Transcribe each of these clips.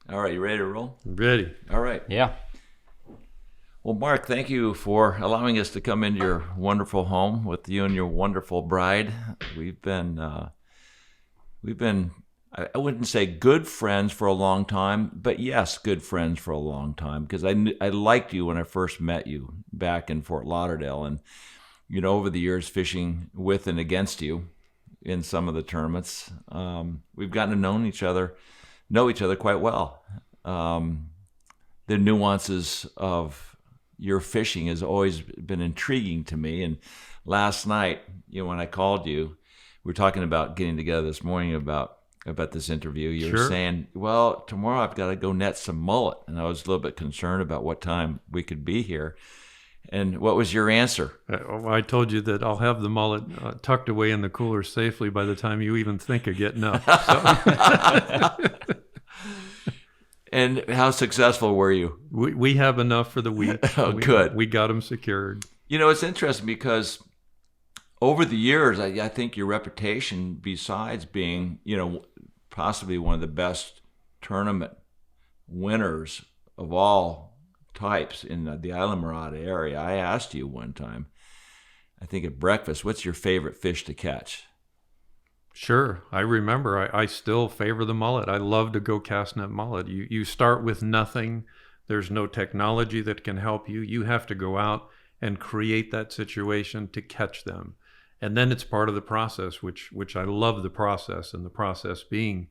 All right, you ready to roll? Ready. All right. Yeah. Well, Mark, thank you for allowing us to come into your wonderful home with you and your wonderful bride. We've been, I wouldn't say good friends for a long time, but yes, good friends for a long time because I liked you when I first met you back in Fort Lauderdale, and over the years fishing with and against you in some of the tournaments, we've gotten to know each other quite well. The nuances of your fishing has always been intriguing to me. And last night, when I called you, we were talking about getting together this morning about this interview. You were saying, well, tomorrow I've got to go net some mullet. And I was a little bit concerned about what time we could be here. And what was your answer? I told you that I'll have the mullet tucked away in the cooler safely by the time you even think of getting up. So. And how successful were you? We have enough for the week. Good. We got them secured. It's interesting because over the years, I think your reputation, besides being, possibly one of the best tournament winners of all types in the Islamorada area, I asked you one time, I think at breakfast, what's your favorite fish to catch? Sure. I remember. I still favor the mullet. I love to go cast net mullet. You start with nothing. There's no technology that can help you. You have to go out and create that situation to catch them. And then it's part of the process, which I love the process. And the process being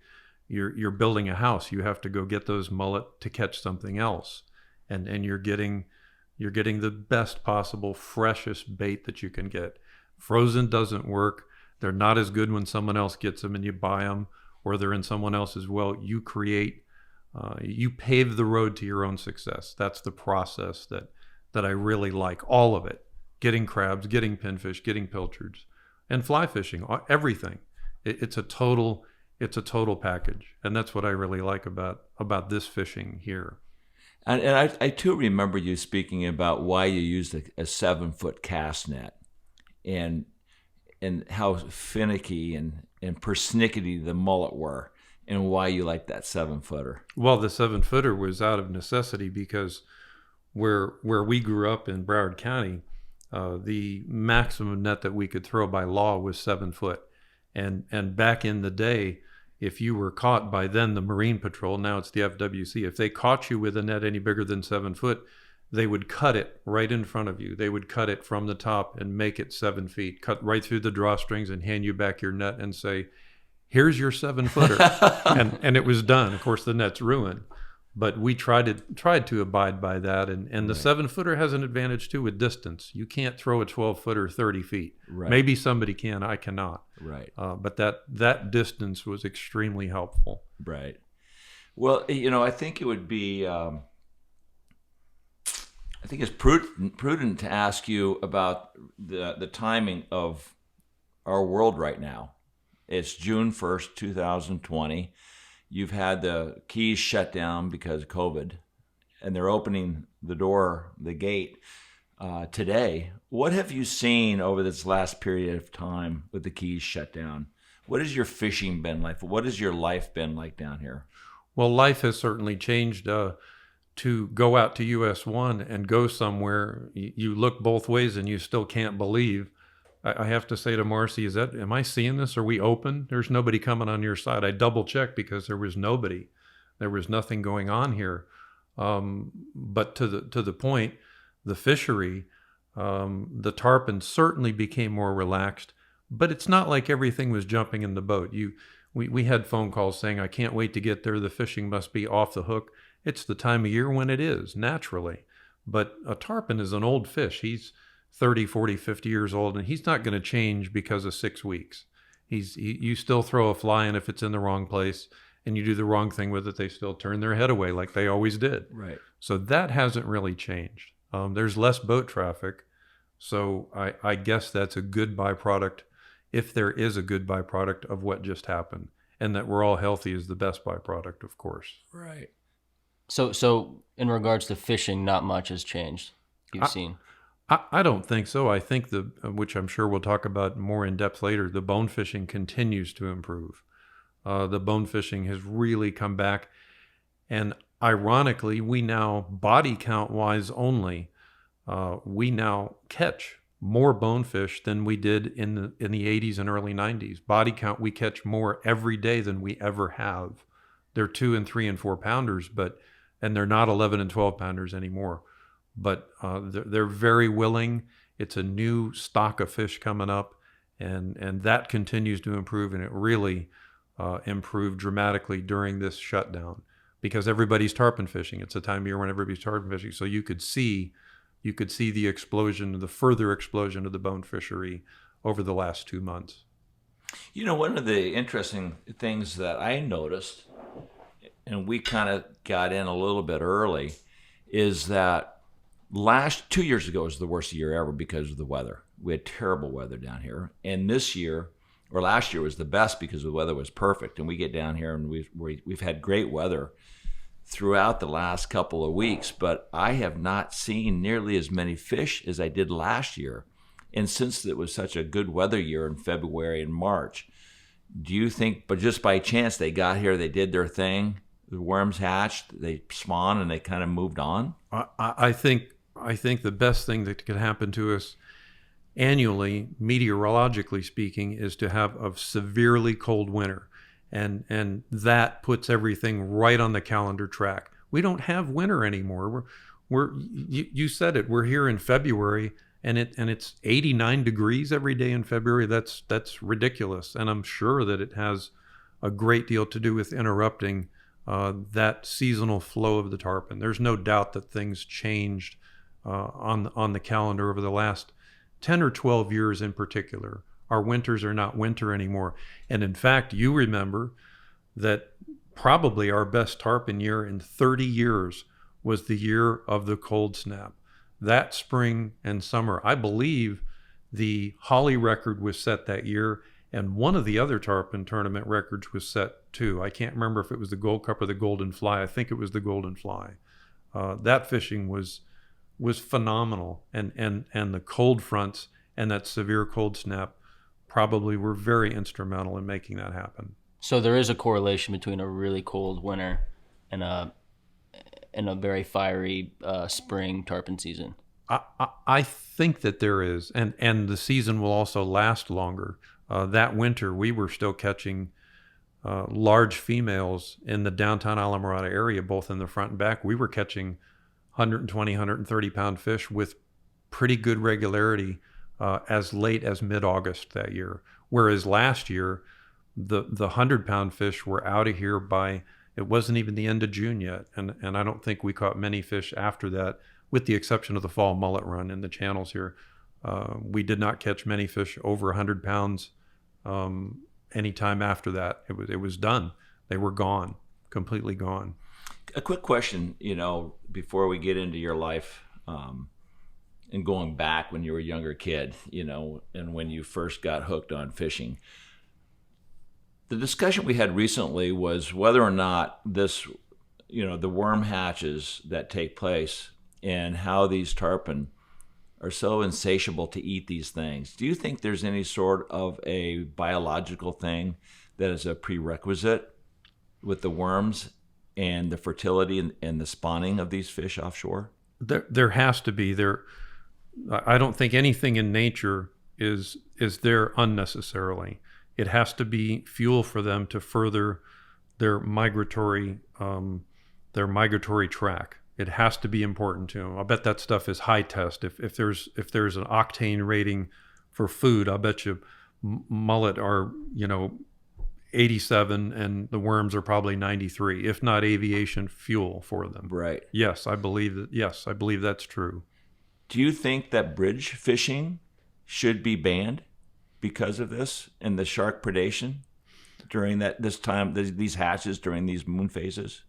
you're building a house. You have to go get those mullet to catch something else. And you're getting the best possible, freshest bait that you can get. Frozen doesn't work. They're not as good when someone else gets them and you buy them, or they're in someone else's well. You create, you pave the road to your own success. That's the process that I really like, all of it. Getting crabs, getting pinfish, getting pilchards, and fly fishing, everything. It's a total package. And that's what I really like about this fishing here. And I too remember you speaking about why you used a 7-foot cast net and how finicky and persnickety the mullet were, and why you like that 7-footer. Well, the 7-footer was out of necessity because where we grew up in Broward County, the maximum net that we could throw by law was 7 foot. And back in the day, if you were caught by then the Marine Patrol, now it's the FWC, if they caught you with a net any bigger than 7 foot, they would cut it right in front of you. They would cut it from the top and make it 7 feet, cut right through the drawstrings and hand you back your net and say, here's your 7-footer. and it was done. Of course, the net's ruined. But we tried to abide by that. And the 7-footer has an advantage, too, with distance. You can't throw a 12-footer 30 feet. Right. Maybe somebody can. I cannot. Right. But that distance was extremely helpful. Right. Well, I think it would be... I think it's prudent to ask you about the timing of our world right now. It's June 1st, 2020. You've had the Keys shut down because of COVID, and they're opening the gate today. What have you seen over this last period of time with the Keys shut down? What has your fishing been like? What has your life been like down here? Well, life has certainly changed. To go out to US 1 and go somewhere, you look both ways and you still can't believe. I have to say to Marcy, am I seeing this? Are we open? There's nobody coming on your side. I double checked because there was nobody. There was nothing going on here. But to the point, the fishery, the tarpon certainly became more relaxed, but it's not like everything was jumping in the boat. We had phone calls saying, I can't wait to get there. The fishing must be off the hook. It's the time of year when it is, naturally. But a tarpon is an old fish. He's 30, 40, 50 years old, and he's not going to change because of 6 weeks. You still throw a fly, and if it's in the wrong place and you do the wrong thing with it, they still turn their head away like they always did. Right. So that hasn't really changed. There's less boat traffic, so I guess that's a good byproduct, if there is a good byproduct of what just happened. And that we're all healthy is the best byproduct, of course. Right. So in regards to fishing, not much has changed, you've seen? I don't think so. I think which I'm sure we'll talk about more in depth later, the bone fishing continues to improve. The bone fishing has really come back. And ironically, we now, body count wise only, we now catch more bonefish than we did in the 80s and early 90s. Body count, we catch more every day than we ever have. They're 2 and 3 and 4 pounders, and they're not 11 and 12 pounders anymore. But they're very willing. It's a new stock of fish coming up, and that continues to improve, and it really improved dramatically during this shutdown because everybody's tarpon fishing. It's a time of year when everybody's tarpon fishing, so you could see the explosion, the further explosion of the bone fishery over the last 2 months. You know, one of the interesting things that I noticed, and we kind of got in a little bit early, is that 2 years ago was the worst year ever because of the weather. We had terrible weather down here. And this year, or last year, was the best because the weather was perfect. And we get down here and we've had great weather throughout the last couple of weeks, but I have not seen nearly as many fish as I did last year. And since it was such a good weather year in February and March, do you think, but just by chance they got here, they did their thing, the worms hatched, they spawned, and they kind of moved on? I think the best thing that could happen to us annually, meteorologically speaking, is to have a severely cold winter. And that puts everything right on the calendar track. We don't have winter anymore. You said it. We're here in February, and it's 89 degrees every day in February. That's ridiculous. And I'm sure that it has a great deal to do with interrupting that seasonal flow of the tarpon. There's no doubt that things changed on the calendar over the last 10 or 12 years in particular. Our winters are not winter anymore. And in fact, you remember that probably our best tarpon year in 30 years was the year of the cold snap. That spring and summer, I believe the Holly record was set that year, and one of the other tarpon tournament records was set too. I can't remember if it was the Gold Cup or the Golden Fly. I think it was the Golden Fly. That fishing was phenomenal, and the cold fronts and that severe cold snap probably were very instrumental in making that happen. So there is a correlation between a really cold winter and a very fiery spring tarpon season. I think that there is, and the season will also last longer. That winter, we were still catching large females in the downtown Islamorada area, both in the front and back. We were catching 120, 130 pound fish with pretty good regularity as late as mid-August that year. Whereas last year, the 100-pound fish were out of here by, it wasn't even the end of June yet. And I don't think we caught many fish after that, with the exception of the fall mullet run in the channels here. We did not catch many fish over 100 pounds any time after that. It was done. They were gone, completely gone. A quick question, before we get into your life, and going back when you were a younger kid, and when you first got hooked on fishing. The discussion we had recently was whether or not this, the worm hatches that take place and how these tarpon are so insatiable to eat these things. Do you think there's any sort of a biological thing that is a prerequisite with the worms and the fertility and the spawning of these fish offshore? There has to be. I don't think anything in nature is there unnecessarily. It has to be fuel for them to further their migratory track. It has to be important to them. I bet that stuff is high test. If there's an octane rating for food, I bet you mullet are 87 and the worms are probably 93, if not aviation fuel for them. Right. Yes, I believe that. Yes, I believe that's true. Do you think that bridge fishing should be banned because of this and the shark predation during these hatches during these moon phases?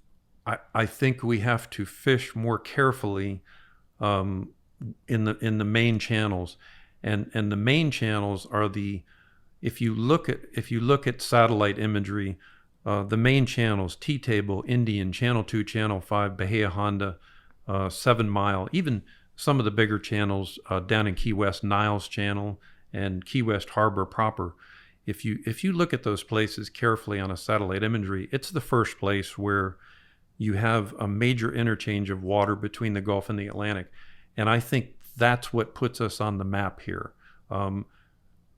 I think we have to fish more carefully in the main channels, and the main channels are if you look at satellite imagery, the main channels: T-Table, Indian, Channel 2, Channel 5, Bahia Honda, 7 Mile, even some of the bigger channels down in Key West, Niles Channel and Key West Harbor proper. If you look at those places carefully on a satellite imagery, it's the first place where you have a major interchange of water between the Gulf and the Atlantic. And I think that's what puts us on the map here.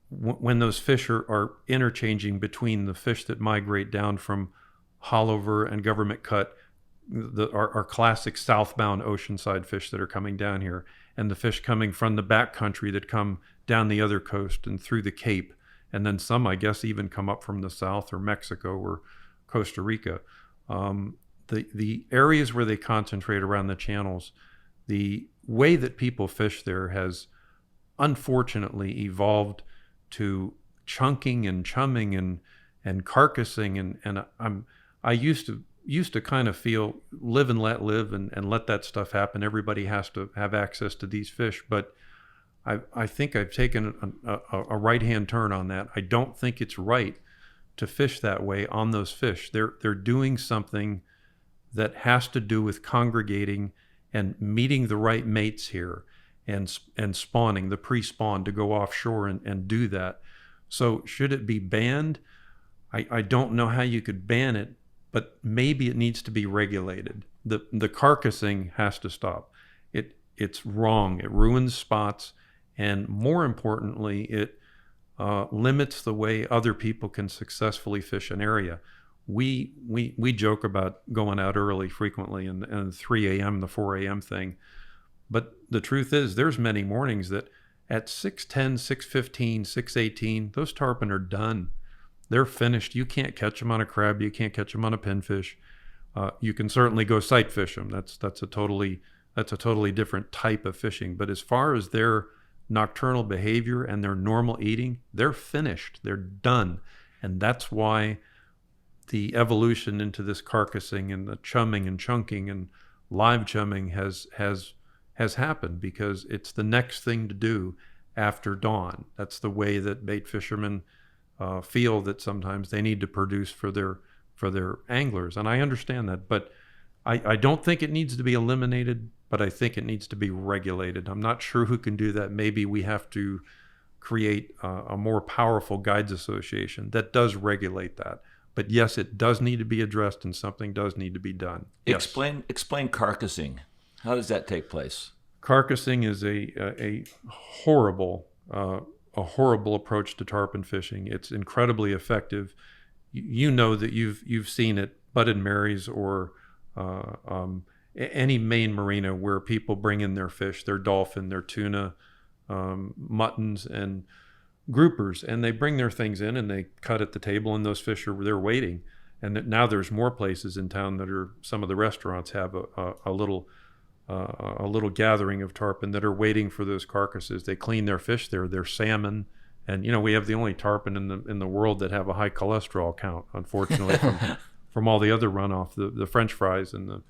When those fish are interchanging between the fish that migrate down from Hollover and Government Cut, our classic southbound oceanside fish that are coming down here, and the fish coming from the back country that come down the other coast and through the Cape, and then some, I guess, even come up from the south or Mexico or Costa Rica. The areas where they concentrate around the channels, the way that people fish there has unfortunately evolved to chunking and chumming and carcassing, and I used to kind of feel live and let live and let that stuff happen. Everybody has to have access to these fish, but I think I've taken a right-hand turn on that. I don't think it's right to fish that way on those fish. They're doing something that has to do with congregating and meeting the right mates here and spawning, the pre-spawn to go offshore and do that. So should it be banned? I don't know how you could ban it, but maybe it needs to be regulated. The carcassing has to stop. It's wrong. It ruins spots, and more importantly, it limits the way other people can successfully fish an area. We joke about going out early frequently and 3 a.m., the 4 a.m. thing. But the truth is, there's many mornings that at 6:10, 6:15, 6:18, those tarpon are done. They're finished. You can't catch them on a crab. You can't catch them on a pinfish. You can certainly go sight fish them. That's a totally different type of fishing. But as far as their nocturnal behavior and their normal eating, they're finished. They're done. And that's why the evolution into this carcassing and the chumming and chunking and live chumming has happened, because it's the next thing to do after dawn. That's the way that bait fishermen feel that sometimes they need to produce for their anglers, and I understand that. But I don't think it needs to be eliminated, but I think it needs to be regulated. I'm not sure who can do that. Maybe we have to create a more powerful guides association that does regulate that. But yes, it does need to be addressed, and something does need to be done. Yes. Explain carcassing. How does that take place? Carcassing is a horrible approach to tarpon fishing. It's incredibly effective. You know that you've seen it, Bud and Mary's or any main marina where people bring in their fish, their dolphin, their tuna, muttons, and groupers, and they bring their things in and they cut at the table, and those fish they're waiting. And now there's more places in town that are, some of the restaurants have a little gathering of tarpon that are waiting for those carcasses. They clean their fish there, their salmon, and we have the only tarpon in the world that have a high cholesterol count, unfortunately, from all the other runoff, the French fries and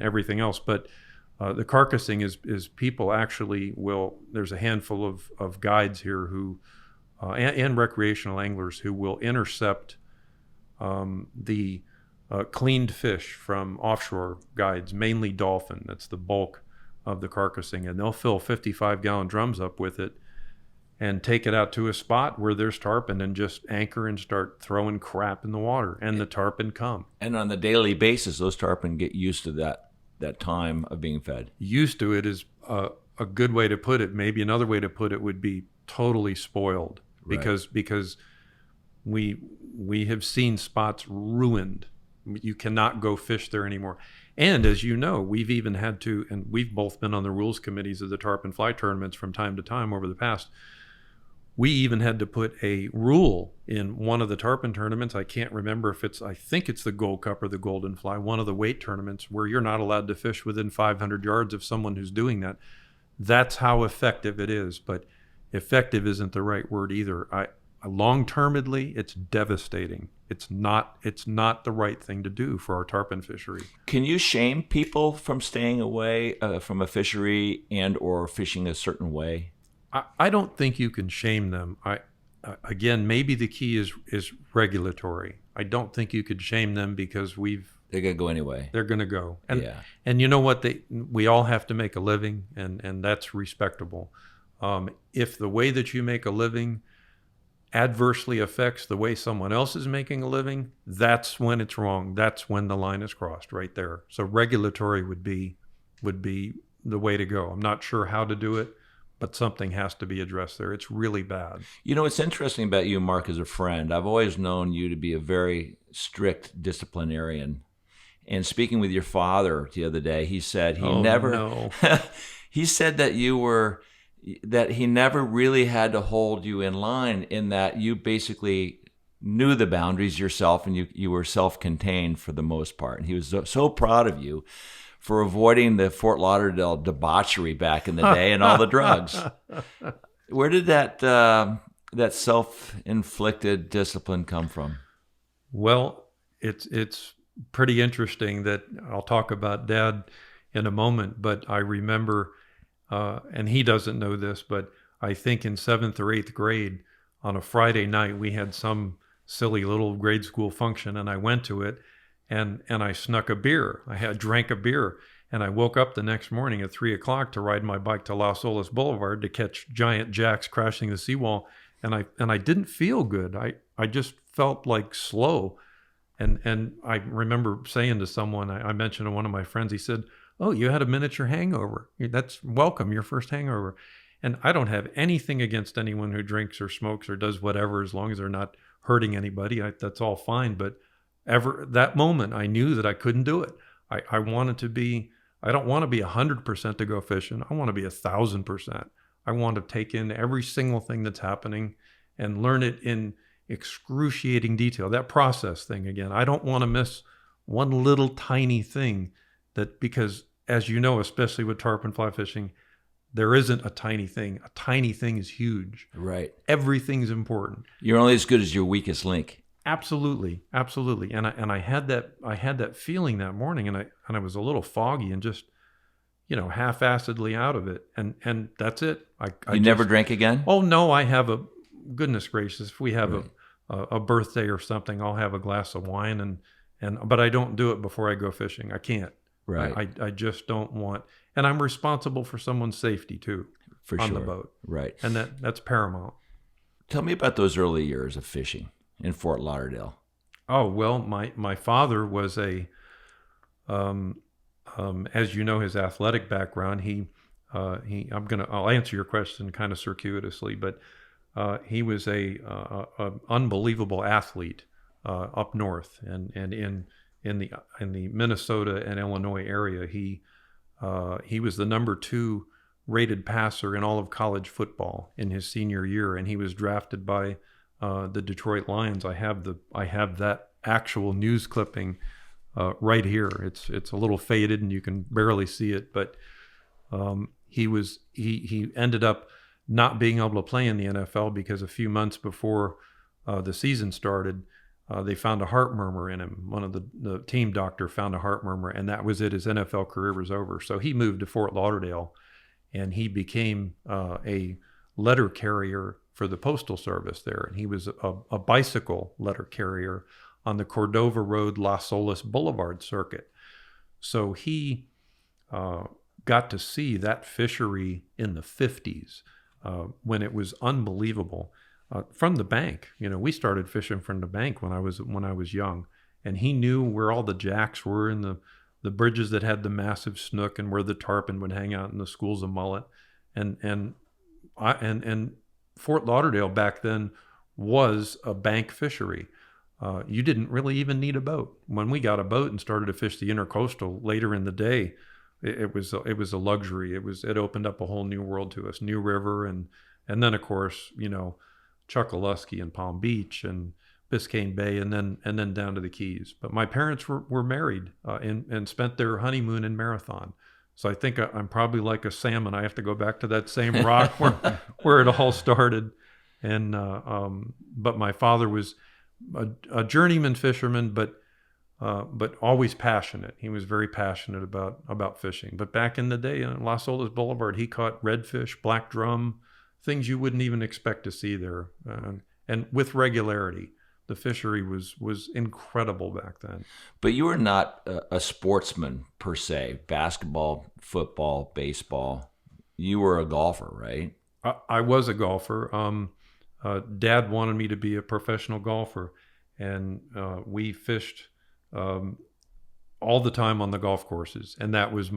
everything else. But the carcassing is people actually will. There's a handful of guides here who and recreational anglers who will intercept the cleaned fish from offshore guides, mainly dolphin. That's the bulk of the carcassing, and they'll fill 55-gallon drums up with it and take it out to a spot where there's tarpon and just anchor and start throwing crap in the water, and the tarpon come. And on a daily basis, those tarpon get used to that time of being fed. Used to it is a good way to put it. Maybe another way to put it would be totally spoiled, because we have seen spots ruined. You cannot go fish there anymore. And as you know, we've even had to, and we've both been on the rules committees of the tarpon fly tournaments from time to time over the past. We even had to put a rule in one of the tarpon tournaments. I can't remember if I think it's the Gold Cup or the Golden Fly, one of the weight tournaments, where you're not allowed to fish within 500 yards of someone who's doing that. That's how effective it is. But effective isn't the right word either. Long-termedly, it's devastating. It's not the right thing to do for our tarpon fishery. Can you shame people from staying away from a fishery and or fishing a certain way? I don't think you can shame them. Again, maybe the key is regulatory. I don't think you could shame them, because they're gonna go anyway. They're gonna go, and you know what? We all have to make a living, and that's respectable. If the way that you make a living adversely affects the way someone else is making a living, that's when it's wrong. That's when the line is crossed right there. So regulatory would be the way to go. I'm not sure how to do it, but something has to be addressed there. It's really bad. You know, what's interesting about you, Mark, as a friend, I've always known you to be a very strict disciplinarian. And speaking with your father the other day, he said he said that he never really had to hold you in line, in that you basically knew the boundaries yourself, and you were self-contained for the most part. And he was so proud of you for avoiding the Fort Lauderdale debauchery back in the day and all the drugs. Where did that self-inflicted discipline come from? Well, it's pretty interesting that I'll talk about Dad in a moment, but I remember, and he doesn't know this, but I think in 7th or 8th grade on a Friday night, we had some silly little grade school function, and I went to it. And I snuck a beer. Drank a beer, and I woke up the next morning at 3 o'clock to ride my bike to Las Olas Boulevard to catch giant jacks crashing the seawall, and I didn't feel good. I just felt like slow, and I remember saying to someone, I mentioned to one of my friends, he said, "Oh, you had a miniature hangover. That's welcome, your first hangover." And I don't have anything against anyone who drinks or smokes or does whatever, as long as they're not hurting anybody. That's all fine, but that moment, I knew that I couldn't do it. I wanted to be, I don't want to be 100% to go fishing. I want to be 1,000%. I want to take in every single thing that's happening and learn it in excruciating detail. That process thing again. I don't want to miss one little tiny thing, because as you know, especially with tarpon fly fishing, there isn't a tiny thing. A tiny thing is huge. Right. Everything's important. You're only as good as your weakest link. Absolutely. And I had that feeling that morning, and I was a little foggy and just, half-assedly out of it, and that's it. I never drank again? Oh no, I have goodness gracious, if we have a birthday or something, I'll have a glass of wine, but I don't do it before I go fishing. I can't. Right. I just don't want, and I'm responsible for someone's safety too, on the boat. Right. And that's paramount. Tell me about those early years of fishing in Fort Lauderdale. Oh, well, my father was as you know, his athletic background, I'll answer your question kind of circuitously, but he was a unbelievable athlete up north, and in the Minnesota and Illinois area. He was the number 2 rated passer in all of college football in his senior year, and he was drafted by the Detroit Lions. I have that actual news clipping right here. It's a little faded and you can barely see it, but he ended up not being able to play in the NFL because a few months before the season started, they found a heart murmur in him. One of the team doctor found a heart murmur, and that was it. His NFL career was over. So he moved to Fort Lauderdale, and he became a letter carrier for the Postal Service there. And he was a bicycle letter carrier on the Cordova Road, Las Olas Boulevard circuit. So he got to see that fishery in the 50s when it was unbelievable. From the bank, we started fishing from the bank when I was young, and he knew where all the jacks were in the bridges that had the massive snook, and where the tarpon would hang out in the schools of mullet, and Fort Lauderdale back then was a bank fishery. You didn't really even need a boat. When we got a boat and started to fish the intercoastal later in the day, it was a luxury. It opened up a whole new world to us, New River, and then of course Chuckaluskee and Palm Beach and Biscayne Bay, and then down to the Keys. But my parents were married and spent their honeymoon in Marathon. So I think I'm probably like a salmon. I have to go back to that same rock where it all started. And but my father was a journeyman fisherman, but always passionate. He was very passionate about fishing. But back in the day on Las Olas Boulevard, he caught redfish, black drum, things you wouldn't even expect to see there, and with regularity. The fishery was incredible back then. But you were not a sportsman per se, basketball, football, baseball. You were a golfer, right? I was a golfer. Dad wanted me to be a professional golfer, and we fished all the time on the golf courses, and that was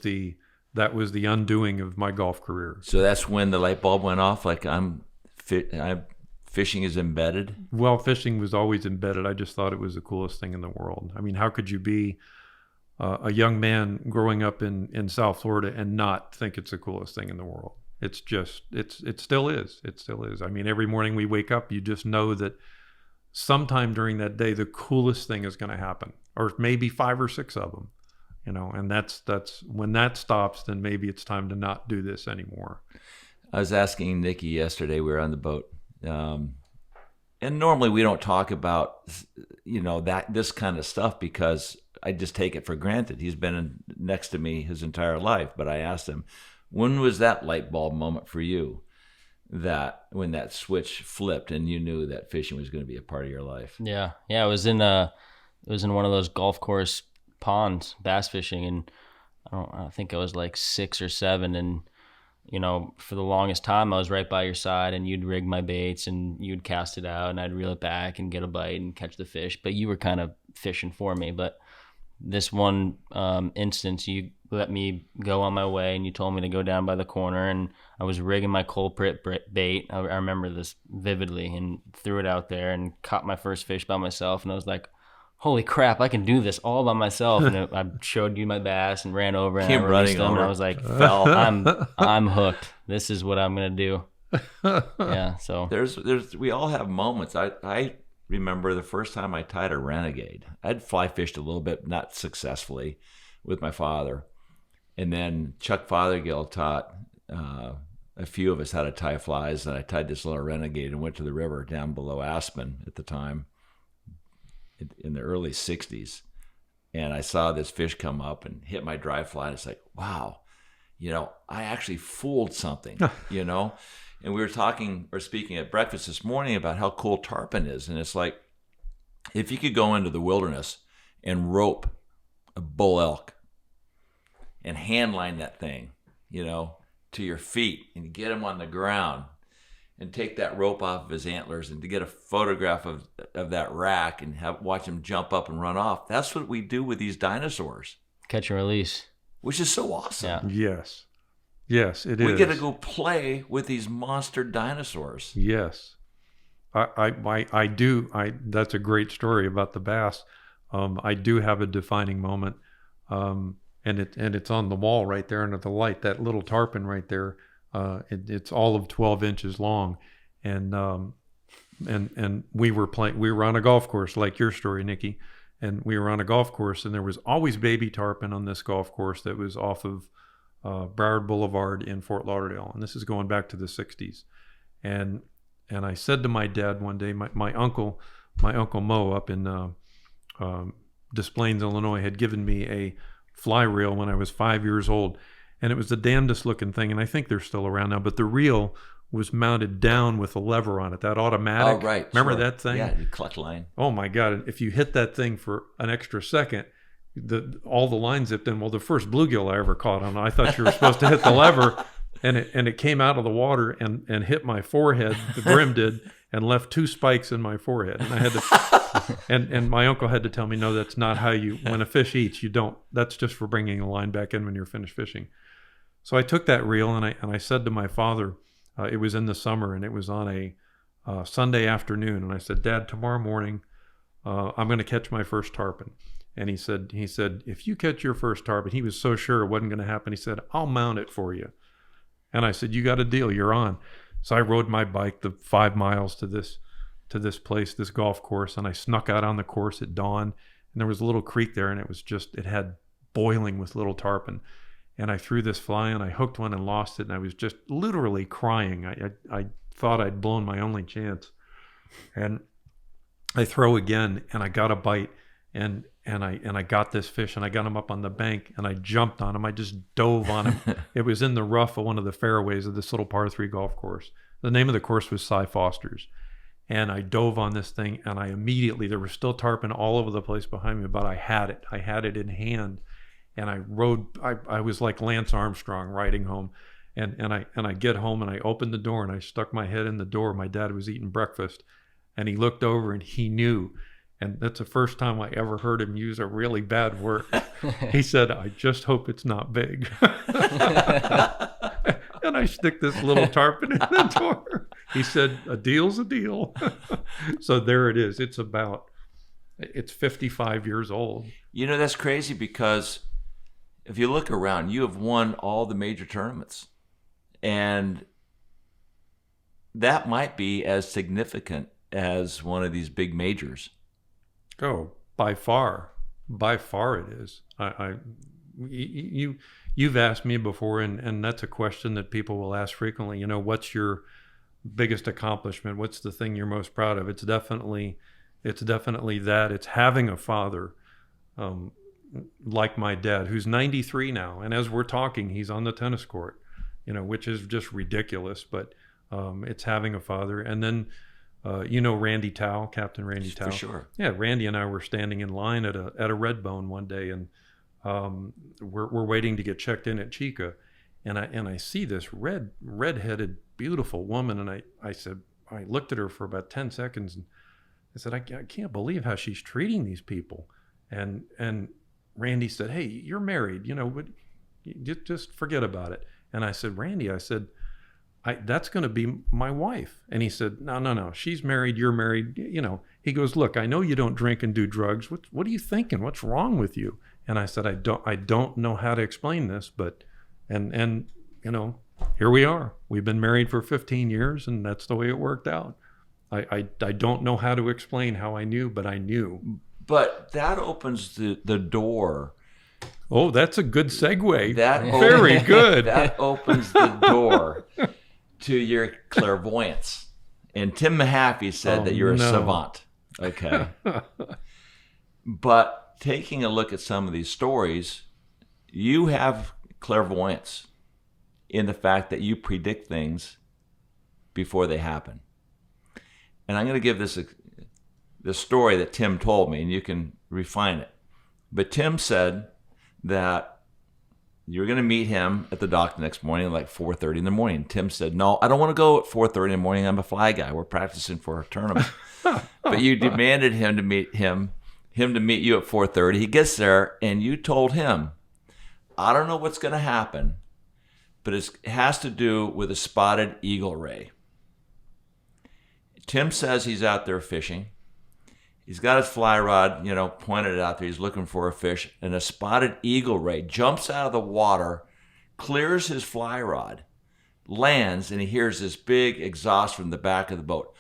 the undoing of my golf career. So that's when the light bulb went off. Like fishing is embedded. Well, fishing was always embedded. I just thought it was the coolest thing in the world. I mean, how could you be a young man growing up in South Florida and not think it's the coolest thing in the world? It's just, it still is. It still is. I mean, every morning we wake up, you just know that sometime during that day, the coolest thing is going to happen, or maybe 5 or 6 of them, you know, and that's when that stops, then maybe it's time to not do this anymore. I was asking Nikki yesterday, we were on the boat, and normally we don't talk about, you know, this kind of stuff because I just take it for granted. He's been next to me his entire life. But I asked him, when was that light bulb moment for you, that when that switch flipped and you knew that fishing was going to be a part of your life? Yeah. It was in one of those golf course ponds, bass fishing, and I think I was like 6 or 7, and you know, for the longest time I was right by your side, and you'd rig my baits and you'd cast it out and I'd reel it back and get a bite and catch the fish, but you were kind of fishing for me. But this one instance, you let me go on my way and you told me to go down by the corner, and I was rigging my culprit bait. I remember this vividly, and threw it out there and caught my first fish by myself, and I was like, holy crap, I can do this all by myself. And I showed you my bass and ran over and I released them, and I was like, fell. I'm hooked. This is what I'm going to do. Yeah. So we all have moments. I remember the first time I tied a renegade. I'd fly fished a little bit, not successfully, with my father. And then Chuck Fothergill taught a few of us how to tie flies, and I tied this little renegade and went to the river down below Aspen at the time, in the early 60s, and I saw this fish come up and hit my dry fly, and it's like, wow, you know, I actually fooled something, you know. And we were speaking at breakfast this morning about how cool tarpon is, and it's like, if you could go into the wilderness and rope a bull elk and handline that thing, you know, to your feet, and get him on the ground and take that rope off of his antlers, and to get a photograph of that rack and watch him jump up and run off. That's what we do with these dinosaurs. Catch and release. Which is so awesome. Yeah. Yes, it is. We get to go play with these monster dinosaurs. Yes. I do. That's a great story about the bass. I do have a defining moment. And it's on the wall right there under the light, that little tarpon right there. It's all of 12 inches long, and we were on a golf course, like your story, Nikki, and we were on a golf course, and there was always baby tarpon on this golf course that was off of Broward Boulevard in Fort Lauderdale, and this is going back to the 60s, and I said to my dad one day, my uncle Mo up in Des Plaines, Illinois, had given me a fly reel when I was 5 years old. And it was the damnedest looking thing, and I think they're still around now. But the reel was mounted down with a lever on it, that automatic. Oh, right. Remember that thing? Yeah, you cluck line. Oh, my God. If you hit that thing for an extra second, all the lines zipped in. Well, the first bluegill I ever caught on, I thought you were supposed to hit the lever, and it came out of the water and hit my forehead, the brim did, and left 2 spikes in my forehead. And I had to, and my uncle had to tell me, no, that's not how when a fish eats, you don't. That's just for bringing the line back in when you're finished fishing. So I took that reel and I said to my father, it was in the summer and it was on a Sunday afternoon, and I said, Dad, tomorrow morning I'm going to catch my first tarpon. And he said, if you catch your first tarpon, he was so sure it wasn't going to happen. He said, I'll mount it for you. And I said, you got a deal, you're on. So I rode my bike the 5 miles to this place, this golf course, and I snuck out on the course at dawn, and there was a little creek there, and it had boiling with little tarpon. And I threw this fly and I hooked one and lost it, and I was just literally crying. I thought I'd blown my only chance. And I throw again, and I got a bite, and I got this fish, and I got him up on the bank, and I jumped on him. I just dove on him. It was in the rough of one of the fairways of this little par 3 golf course. The name of the course was Cy Foster's. And I dove on this thing, and there was still tarpon all over the place behind me, but I had it. I had it in hand. And I was like Lance Armstrong riding home. And I get home and I opened the door and I stuck my head in the door. My dad was eating breakfast, and he looked over and he knew. And that's the first time I ever heard him use a really bad word. He said, "I just hope it's not big." And I stick this little tarpon in the door. He said, "A deal's a deal." So there it is. It's 55 years old. You know, that's crazy, because if you look around, you have won all the major tournaments. And that might be as significant as one of these big majors. Oh, by far it is. You've asked me before, and that's a question that people will ask frequently. You know, what's your biggest accomplishment? What's the thing you're most proud of? It's definitely that. It's having a father like my dad, who's 93 now, and as we're talking, he's on the tennis court. You know, which is just ridiculous, but it's having a father. And then, Randy Tao, Captain Randy Tao. For sure. Yeah, Randy and I were standing in line at a Redbone one day, and we're waiting to get checked in at Chica, and I see this redheaded, beautiful woman, and I looked at her for about 10 seconds, and I said, I can't believe how she's treating these people. And Randy said, "Hey, you're married, but just forget about it." And I said, "Randy," that's going to be my wife. And he said, No, she's married, you're married. He goes, "Look, I know you don't drink and do drugs. What are you thinking? What's wrong with you?" And I said, I don't know how to explain this, but, and here we are. We've been married for 15 years, and that's the way it worked out. I don't know how to explain how I knew, but I knew. But that opens the door. Oh, that's a good segue. Very good. That opens the door to your clairvoyance. And Tim Mahaffey said that you're a savant. Okay. But taking a look at some of these stories, you have clairvoyance in the fact that you predict things before they happen. And I'm going to give this story that Tim told me, and you can refine it. But Tim said that you're going to meet him at the dock the next morning at like 4:30 in the morning. Tim said, "No, I don't want to go at 4:30 in the morning. I'm a fly guy. We're practicing for a tournament." But you demanded him to meet you at 4:30. He gets there, and you told him, "I don't know what's going to happen, but it has to do with a spotted eagle ray." Tim says he's out there fishing. He's got his fly rod, pointed out there. He's looking for a fish, and a spotted eagle ray jumps out of the water, clears his fly rod, lands, and he hears this big exhaust from the back of the boat.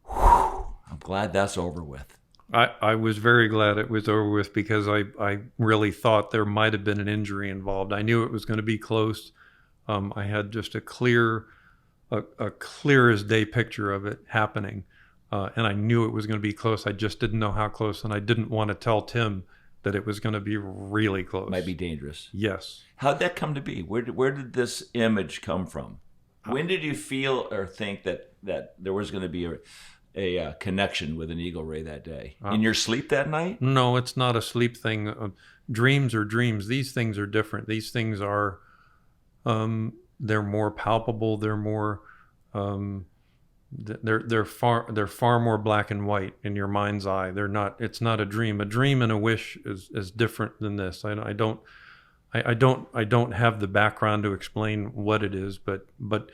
Whew, I'm glad that's over with. I was very glad it was over with, because I really thought there might have been an injury involved. I knew it was going to be close. I had just a clear as day picture of it happening. And I knew it was going to be close. I just didn't know how close, and I didn't want to tell Tim that it was going to be really close. Might be dangerous. Yes. How'd that come to be? Where did this image come from? When did you feel or think that there was going to be a connection with an eagle ray that day? In your sleep that night? No, it's not a sleep thing. Dreams are dreams. These things are different. These things are, they're more palpable. They're more... They're far more black and white in your mind's eye. It's not a dream. A dream and a wish is different than this. I don't have the background to explain what it is, but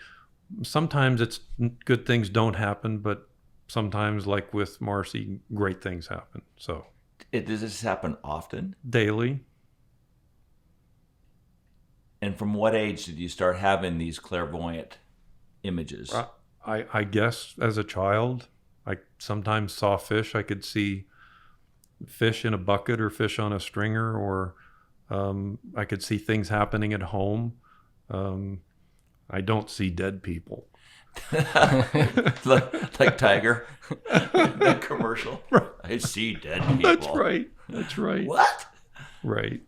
sometimes it's good things don't happen, but sometimes, like with Marcy, great things happen. So does this happen often? Daily. And from what age did you start having these clairvoyant images? I guess as a child, I sometimes saw fish. I could see fish in a bucket or fish on a stringer, or I could see things happening at home. I don't see dead people. like Tiger, that commercial. Right. I see dead people. That's right. What? Right.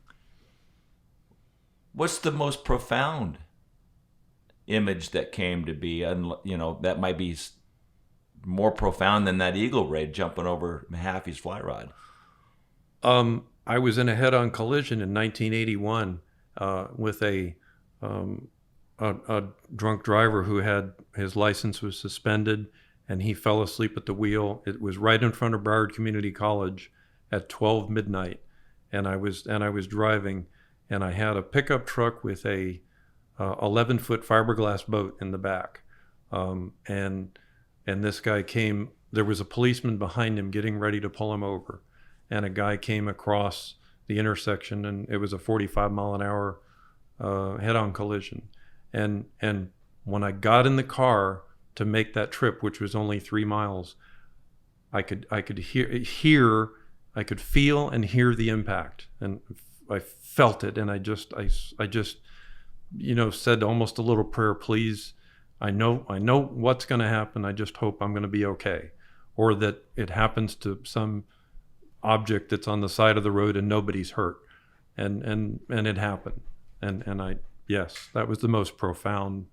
What's the most profound image that came to be, and that might be more profound than that eagle ray jumping over Mahaffey's fly rod? I was in a head-on collision in 1981 with a a drunk driver who had his license was suspended, and he fell asleep at the wheel. It was right in front of Broward Community College at 12 midnight, and I was driving, and I had a pickup truck with a 11-foot fiberglass boat in the back, and this guy came. There was a policeman behind him getting ready to pull him over, and a guy came across the intersection, and it was a 45 mile an hour head-on collision. And when I got in the car to make that trip, which was only 3 miles, I could hear, I could feel and hear the impact, and I felt it, and I just said almost a little prayer, please. I know what's going to happen. I just hope I'm going to be okay, or that it happens to some object that's on the side of the road and nobody's hurt, and it happened, and yes, that was the most profound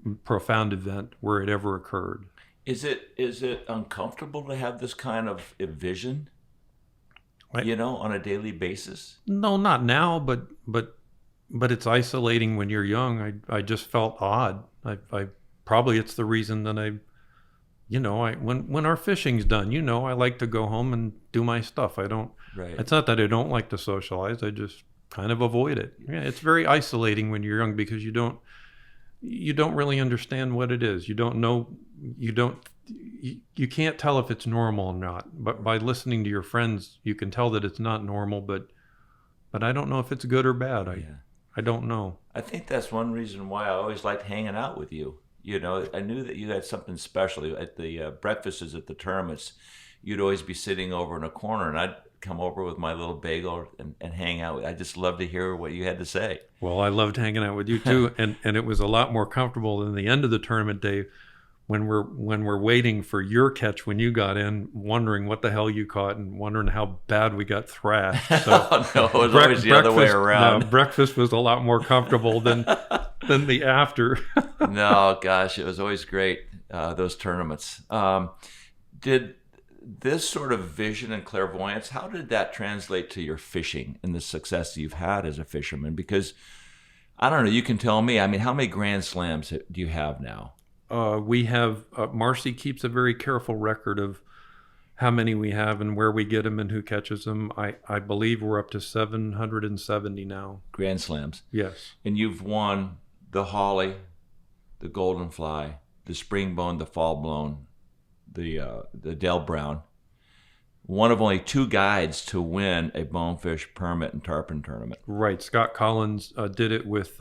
event where it ever occurred. Is it uncomfortable to have this kind of vision, on a daily basis? No, not now, but it's isolating when you're young. I just felt odd. I probably it's the reason that when our fishing's done, I like to go home and do my stuff. I don't. Right. It's not that I don't like to socialize. I just kind of avoid it. Yeah, it's very isolating when you're young because you don't really understand what it is. You don't know. You can't tell if it's normal or not. But by listening to your friends, you can tell that it's not normal. But I don't know if it's good or bad. I don't know. I think that's one reason why I always liked hanging out with you. I knew that you had something special. At the breakfasts at the tournaments, you'd always be sitting over in a corner, and I'd come over with my little bagel and hang out. I just loved to hear what you had to say. Well, I loved hanging out with you too, and it was a lot more comfortable than the end of the tournament day when we're waiting for your catch when you got in, wondering what the hell you caught and wondering how bad we got thrashed. So no, it was always the other way around. No, breakfast was a lot more comfortable than the after. No, gosh, it was always great, those tournaments. Did this sort of vision and clairvoyance, how did that translate to your fishing and the success you've had as a fisherman? Because, I don't know, you can tell me, how many Grand Slams do you have now? We have, Marcy keeps a very careful record of how many we have and where we get them and who catches them. I believe we're up to 770 now. Grand Slams. Yes. And you've won the Holly, the Golden Fly, the Spring Bone, the Fall Blown, the Del Brown. One of only 2 guides to win a bonefish, permit, and tarpon tournament. Right. Scott Collins did it with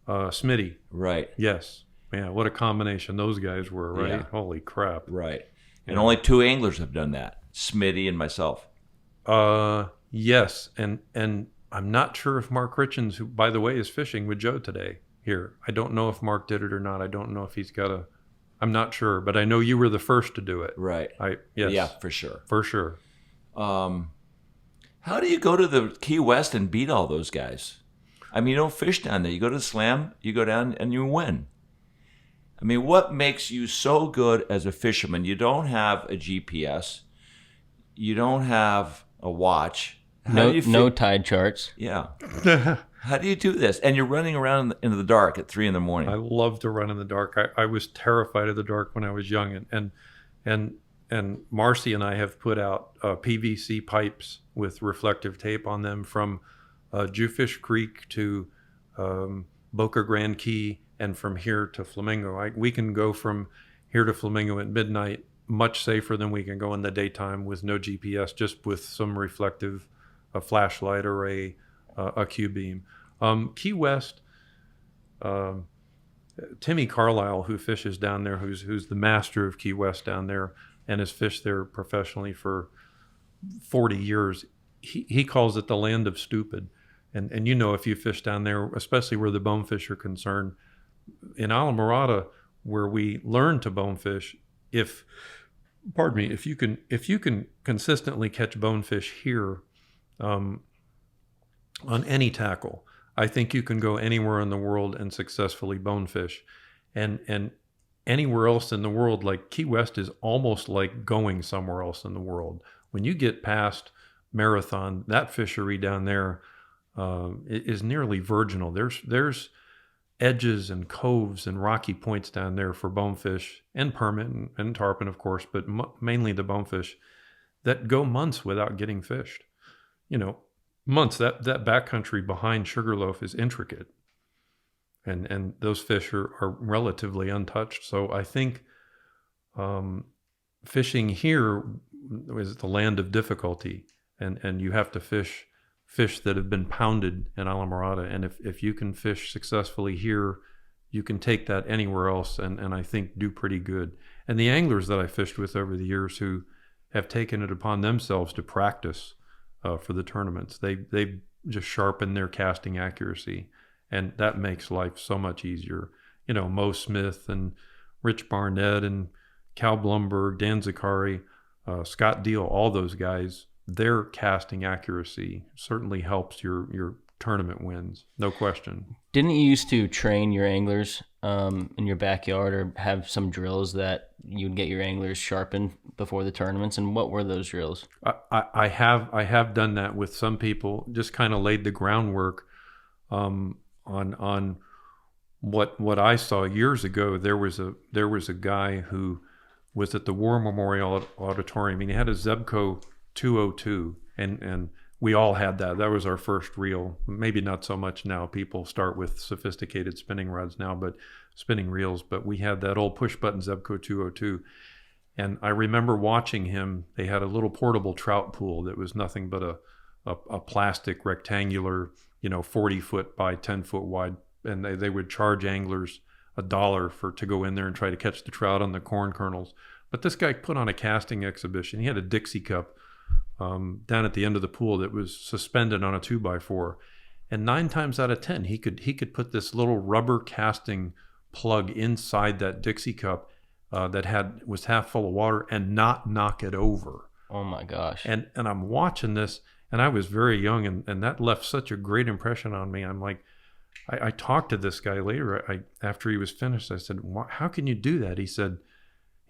Smitty. Right. Yes. Yeah, what a combination those guys were, right? Yeah. Holy crap. Right. And only 2 anglers have done that, Smitty and myself. Yes, and I'm not sure if Mark Richens, who, by the way, is fishing with Joe today here. I don't know if Mark did it or not. I don't know if he's got I'm not sure, but I know you were the first to do it. Right. Yes. Yeah, for sure. For sure. How do you go to the Key West and beat all those guys? You don't fish down there. You go to the Slam, you go down and you win. What makes you so good as a fisherman? You don't have a GPS. You don't have a watch. No tide charts. Yeah. How do you do this? And you're running around in the dark at 3 a.m. I love to run in the dark. I was terrified of the dark when I was young, and Marcy and I have put out PVC pipes with reflective tape on them from Jewfish Creek to Boca Grande Key, and from here to Flamingo. We can go from here to Flamingo at midnight much safer than we can go in the daytime with no GPS, just with some reflective, a flashlight or a Q-beam. Key West, Timmy Carlisle, who fishes down there, who's the master of Key West down there and has fished there professionally for 40 years, he calls it the land of stupid. And if you fish down there, especially where the bonefish are concerned, in Islamorada, where we learn to bonefish, if you can consistently catch bonefish here on any tackle, I think you can go anywhere in the world and successfully bonefish. And anywhere else in the world, like Key West is almost like going somewhere else in the world. When you get past Marathon, that fishery down there is nearly virginal. There's edges and coves and rocky points down there for bonefish and permit and tarpon, of course, but mainly the bonefish that go months without getting fished. Months. That backcountry behind Sugarloaf is intricate, and those fish are relatively untouched. So I think fishing here is the land of difficulty, and you have to fish that have been pounded in Islamorada. And if you can fish successfully here, you can take that anywhere else and I think do pretty good. And the anglers that I fished with over the years who have taken it upon themselves to practice for the tournaments, they just sharpen their casting accuracy, and that makes life so much easier. Mo Smith and Rich Barnett and Cal Blumberg, Dan Zakari, Scott Deal, all those guys, their casting accuracy certainly helps your tournament wins, no question. Didn't you used to train your anglers in your backyard, or have some drills that you'd get your anglers sharpened before the tournaments? And what were those drills? I have done that with some people. Just kind of laid the groundwork on what I saw years ago. There was a guy who was at the War Memorial Auditorium, and he had a Zebco 202, and we all had that. That was our first reel. Maybe not so much now. People start with sophisticated spinning rods now, but spinning reels. But we had that old push-button Zebco 202. And I remember watching him. They had a little portable trout pool that was nothing but a plastic rectangular, 40-foot by 10-foot wide. And they would charge anglers $1 to go in there and try to catch the trout on the corn kernels. But this guy put on a casting exhibition. He had a Dixie cup down at the end of the pool that was suspended on a 2x4, and 9 times out of 10 he could put this little rubber casting plug inside that Dixie cup that was half full of water and not knock it over. Oh my gosh. And I'm watching this, and I was very young, and that left such a great impression on me. I'm like, I talked to this guy later. After he was finished, I said, how can you do that? He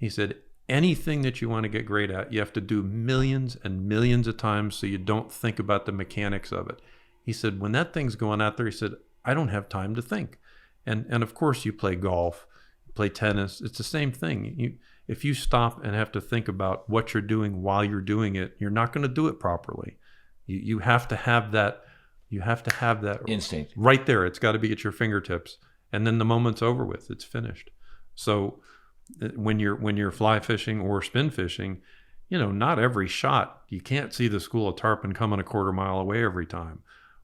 said anything that you want to get great at, you have to do millions and millions of times so you don't think about the mechanics of it. He said, when that thing's going out there, he said, I don't have time to think. And of course, you play golf, you play tennis. It's the same thing. If you stop and have to think about what you're doing while you're doing it, you're not going to do it properly. You have to have that. You have to have that instinct right there. It's got to be at your fingertips. And then the moment's over with. It's finished. So when you're fly fishing or spin fishing, not every shot, you can't see the school of tarpon coming a quarter mile away every time.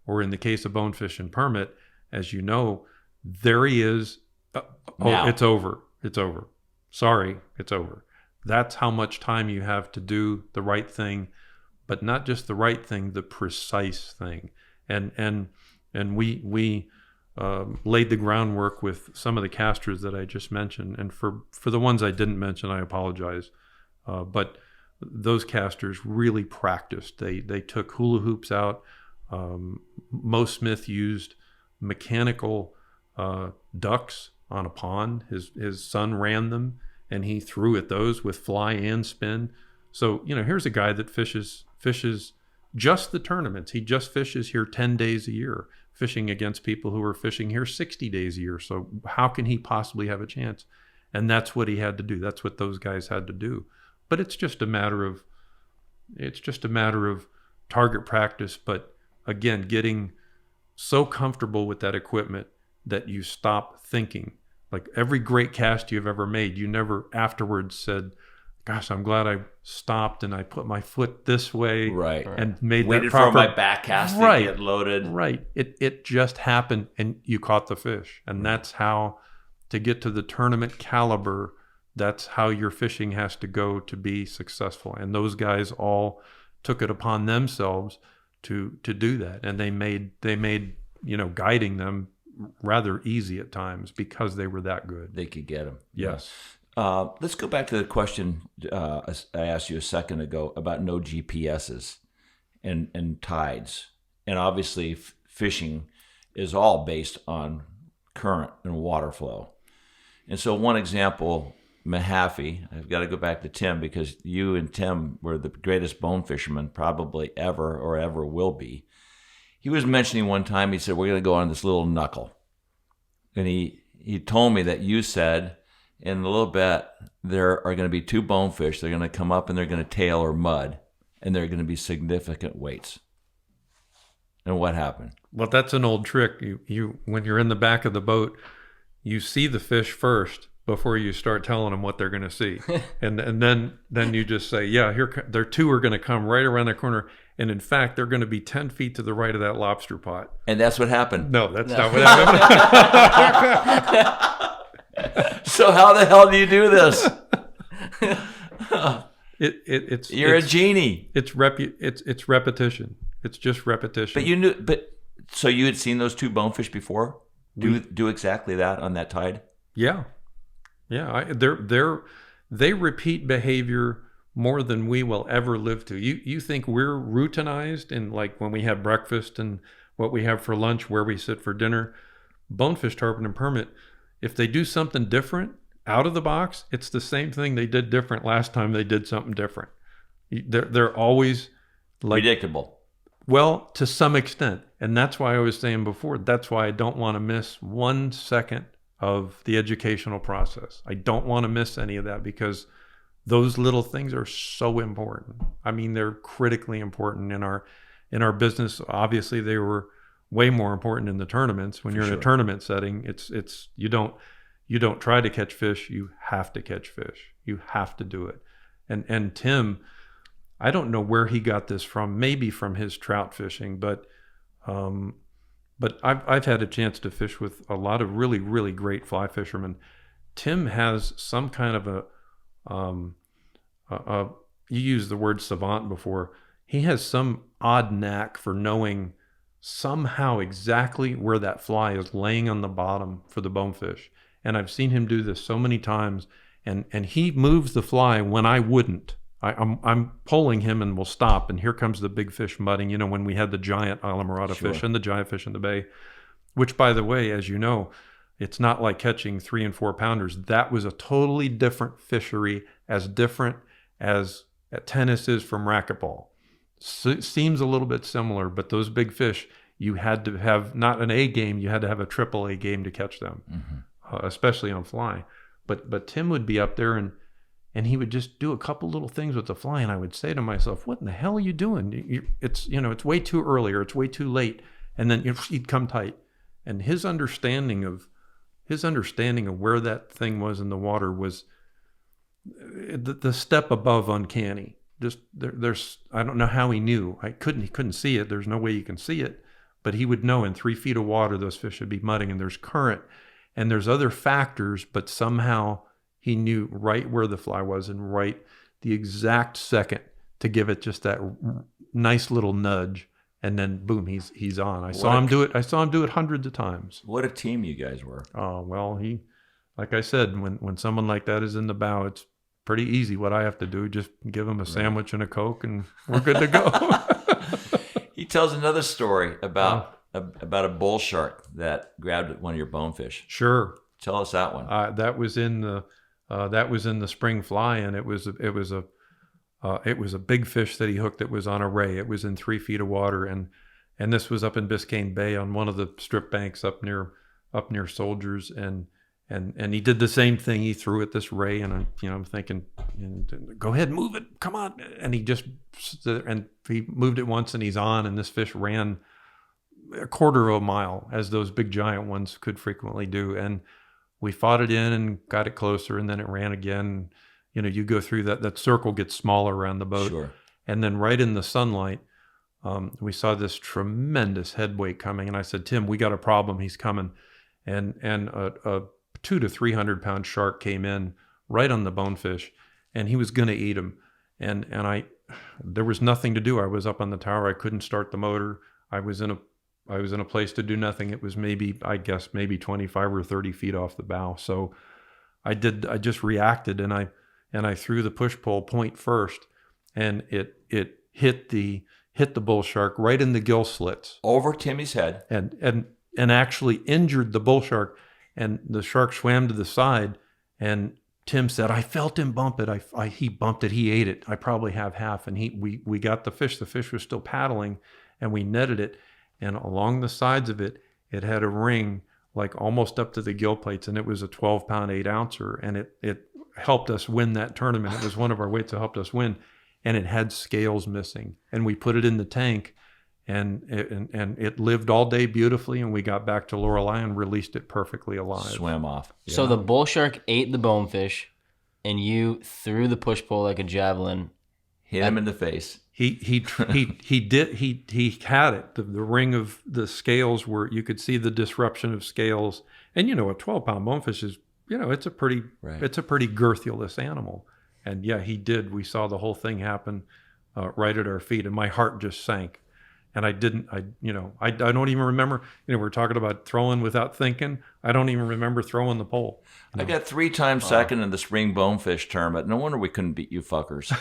Or in the case of bonefish and permit, as you know, there he is. It's over. It's over. Sorry, it's over. That's how much time you have to do the right thing, but not just the right thing, the precise thing. And we laid the groundwork with some of the casters that I just mentioned. And for the ones I didn't mention, I apologize. But those casters really practiced. They took hula hoops out. Mo Smith used mechanical ducks on a pond. His son ran them, and he threw at those with fly and spin. So, here's a guy that fishes just the tournaments. He just fishes here 10 days a year, fishing against people who are fishing here 60 days a year. So how can he possibly have a chance? And that's what he had to do. That's what those guys had to do. But it's just a matter of target practice. But again, getting so comfortable with that equipment that you stop thinking. Like every great cast you've ever made, you never afterwards said, gosh, I'm glad I stopped and I put my foot this way, right, and made waited that proper, for my back cast to get loaded. Right. It just happened, and you caught the fish. And that's how, to get to the tournament caliber, that's how your fishing has to go to be successful. And those guys all took it upon themselves to do that. And they made guiding them rather easy at times because they were that good. They could get them. Yes. Let's go back to the question I asked you a second ago about no GPSs and tides. And obviously fishing is all based on current and water flow. And so one example, Mahaffey, I've got to go back to Tim because you and Tim were the greatest bone fishermen probably ever or ever will be. He was mentioning one time, he said, we're going to go on this little knuckle. and he told me that you said in a little bit there are going to be 2 bonefish. They're going to come up and they're going to tail or mud, and they're going to be significant weights. And what happened? Well, that's an old trick. You when you're in the back of the boat, you see the fish first before you start telling them what they're going to see, and then you just say, yeah, there 2 are going to come right around the corner, and in fact, they're going to be 10 feet to the right of that lobster pot. And that's what happened. No, that's not what happened. So how the hell do you do this? You're a genie. It's repetition. It's just repetition. So you had seen those 2 bonefish before? Do exactly that on that tide? Yeah. They repeat behavior more than we will ever live to. You think we're routinized in, like, when we have breakfast and what we have for lunch, where we sit for dinner? Bonefish, tarpon, and permit, if they do something different out of the box, it's the same thing they did different last time they did something different. They're always like predictable. Well, to some extent. And that's why I was saying before, that's why I don't want to miss 1 second of the educational process. I don't want to miss any of that, because those little things are so important. I mean, they're critically important in our business. Obviously, they were way more important in the tournaments. When you're in a tournament setting, it's you don't try to catch fish, you have to catch fish. You have to do it. And Tim, I don't know where he got this from, maybe from his trout fishing, but I've had a chance to fish with a lot of really, really great fly fishermen. Tim has some kind of you used the word savant before. He has some odd knack for knowing somehow exactly where that fly is laying on the bottom for the bonefish. And I've seen him do this so many times, and he moves the fly when I wouldn't. I'm pulling him and we'll stop, and here comes the big fish mudding. You know, when we had the giant Islamorada fish and the giant fish in the bay, which, by the way, as you know, it's not like catching 3 and 4 pounders. That was a totally different fishery, as different as tennis is from racquetball. Seems a little bit similar, but those big fish, you had to have not an A game, you had to have a triple A game to catch them, especially on fly. But Tim would be up there and he would just do a couple little things with the fly, and I would say to myself, "What in the hell are you doing? It's way too early, or it's way too late." And then he'd come tight, and his understanding of where that thing was in the water was the step above uncanny. Just there's I don't know how he knew. He couldn't see it. There's no way you can see it, but he would know in 3 feet of water those fish should be mudding, and there's current, and there's other factors, but somehow he knew right where the fly was and right the exact second to give it just that nice little nudge, and then boom, he's on. I saw him do it hundreds of times. What a team you guys were. Oh, well, like I said, when someone like that is in the bow, it's pretty easy. What I have to do, just give him a sandwich and a Coke, and we're good to go. He tells another story about a bull shark that grabbed one of your bonefish. Sure. Tell us that one. That was in the spring fly, and it was a big fish that he hooked that was on a ray. It was in 3 feet of water, and this was up in Biscayne Bay on one of the strip banks up near Soldiers, and he did the same thing. He threw at this ray, and I'm thinking, go ahead, move it, come on, and he moved it once, and he's on, and this fish ran a quarter of a mile, as those big giant ones could frequently do, and we fought it in and got it closer, and then it ran again. You go through that circle gets smaller around the boat. Sure. And then right in the sunlight, we saw this tremendous head weight coming. And I said, "Tim, we got a problem. He's coming." And a 200 to 300 pound shark came in right on the bonefish, and he was going to eat him. And there was nothing to do. I was up on the tower. I couldn't start the motor. I was in a place to do nothing. It was maybe 25 or 30 feet off the bow. So I just reacted, and I threw the push-pull point first, and it hit the bull shark right in the gill slits. Over Timmy's head. And actually injured the bull shark, and the shark swam to the side, and Tim said, "I felt him bump it. He bumped it. He ate it. I probably have half." And we got the fish. The fish was still paddling, and we netted it. And along the sides of it, it had a ring like almost up to the gill plates, and it was a 12-pound 8-ouncer, and it helped us win that tournament. It was one of our weights that helped us win, and it had scales missing, and we put it in the tank, and it lived all day beautifully, and we got back to Lorelei and released it perfectly alive. Swam off. So Yeah. the bull shark ate the bonefish, and you threw the push pole like a javelin. Hit him in the face. He had it. The ring of the scales where you could see the disruption of scales, and a 12-pound bonefish is it's a pretty girthulous animal, and yeah, he did. We saw the whole thing happen right at our feet, and my heart just sank. And I don't even remember, we're talking about throwing without thinking. I don't even remember throwing the pole. I got 3 times second in the spring bonefish tournament. No wonder we couldn't beat you fuckers.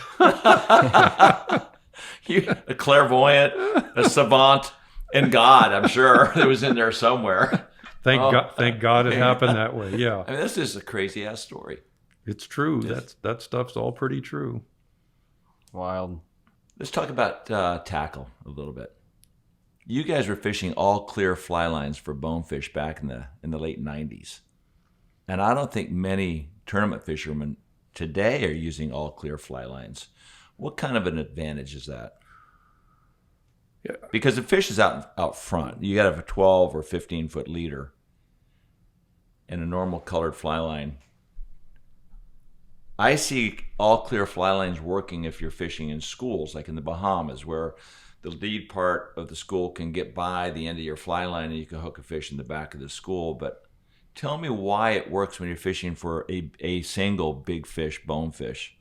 You, a clairvoyant, a savant, and God, I'm sure it was in there somewhere. Thank God it happened that way. Yeah. I mean, this is a crazy ass story. It's true. That stuff's all pretty true. Wild. Let's talk about tackle a little bit. You guys were fishing all clear fly lines for bonefish back in the late 90s. And I don't think many tournament fishermen today are using all clear fly lines. What kind of an advantage is that? Yeah. Because the fish is out front. You got to have a 12 or 15 foot leader and a normal colored fly line. I see all clear fly lines working if you're fishing in schools, like in the Bahamas, where the lead part of the school can get by the end of your fly line and you can hook a fish in the back of the school. But tell me why it works when you're fishing for a single big fish, bonefish,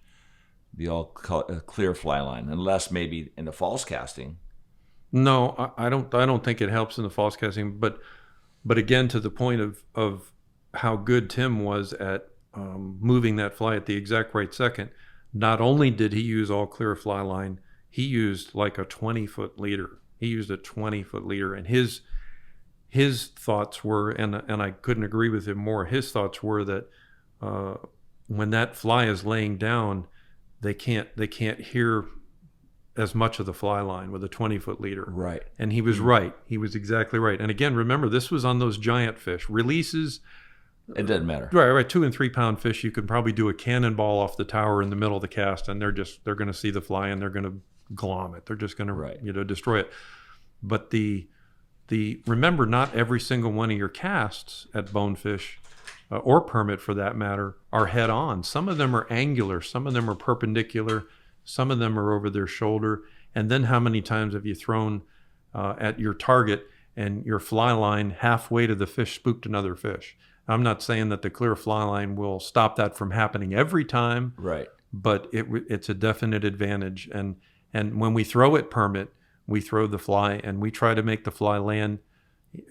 the all clear fly line, unless maybe in the false casting. No, I don't think it helps in the false casting. But again, to the point of how good Tim was at moving that fly at the exact right second, not only did he use all clear fly line, he used like a 20-foot leader. He used a 20-foot leader, and his thoughts were, and I couldn't agree with him more. His thoughts were that when that fly is laying down, they can't hear as much of the fly line with a 20-foot leader. Right. And he was right. He was exactly right. And again, remember, this was on those giant fish. Releases. It doesn't matter. Right. 2 and 3 pound fish, you can probably do a cannonball off the tower in the middle of the cast, and they're going to see the fly and they're going to glom it. They're just going to destroy it. But the remember, not every single one of your casts at bonefish or permit for that matter are head on. Some of them are angular, some of them are perpendicular, some of them are over their shoulder. And then how many times have you thrown at your target and your fly line halfway to the fish spooked another fish? I'm not saying that the clear fly line will stop that from happening every time, right? But it's a definite advantage. And when we throw at permit, we throw the fly and we try to make the fly land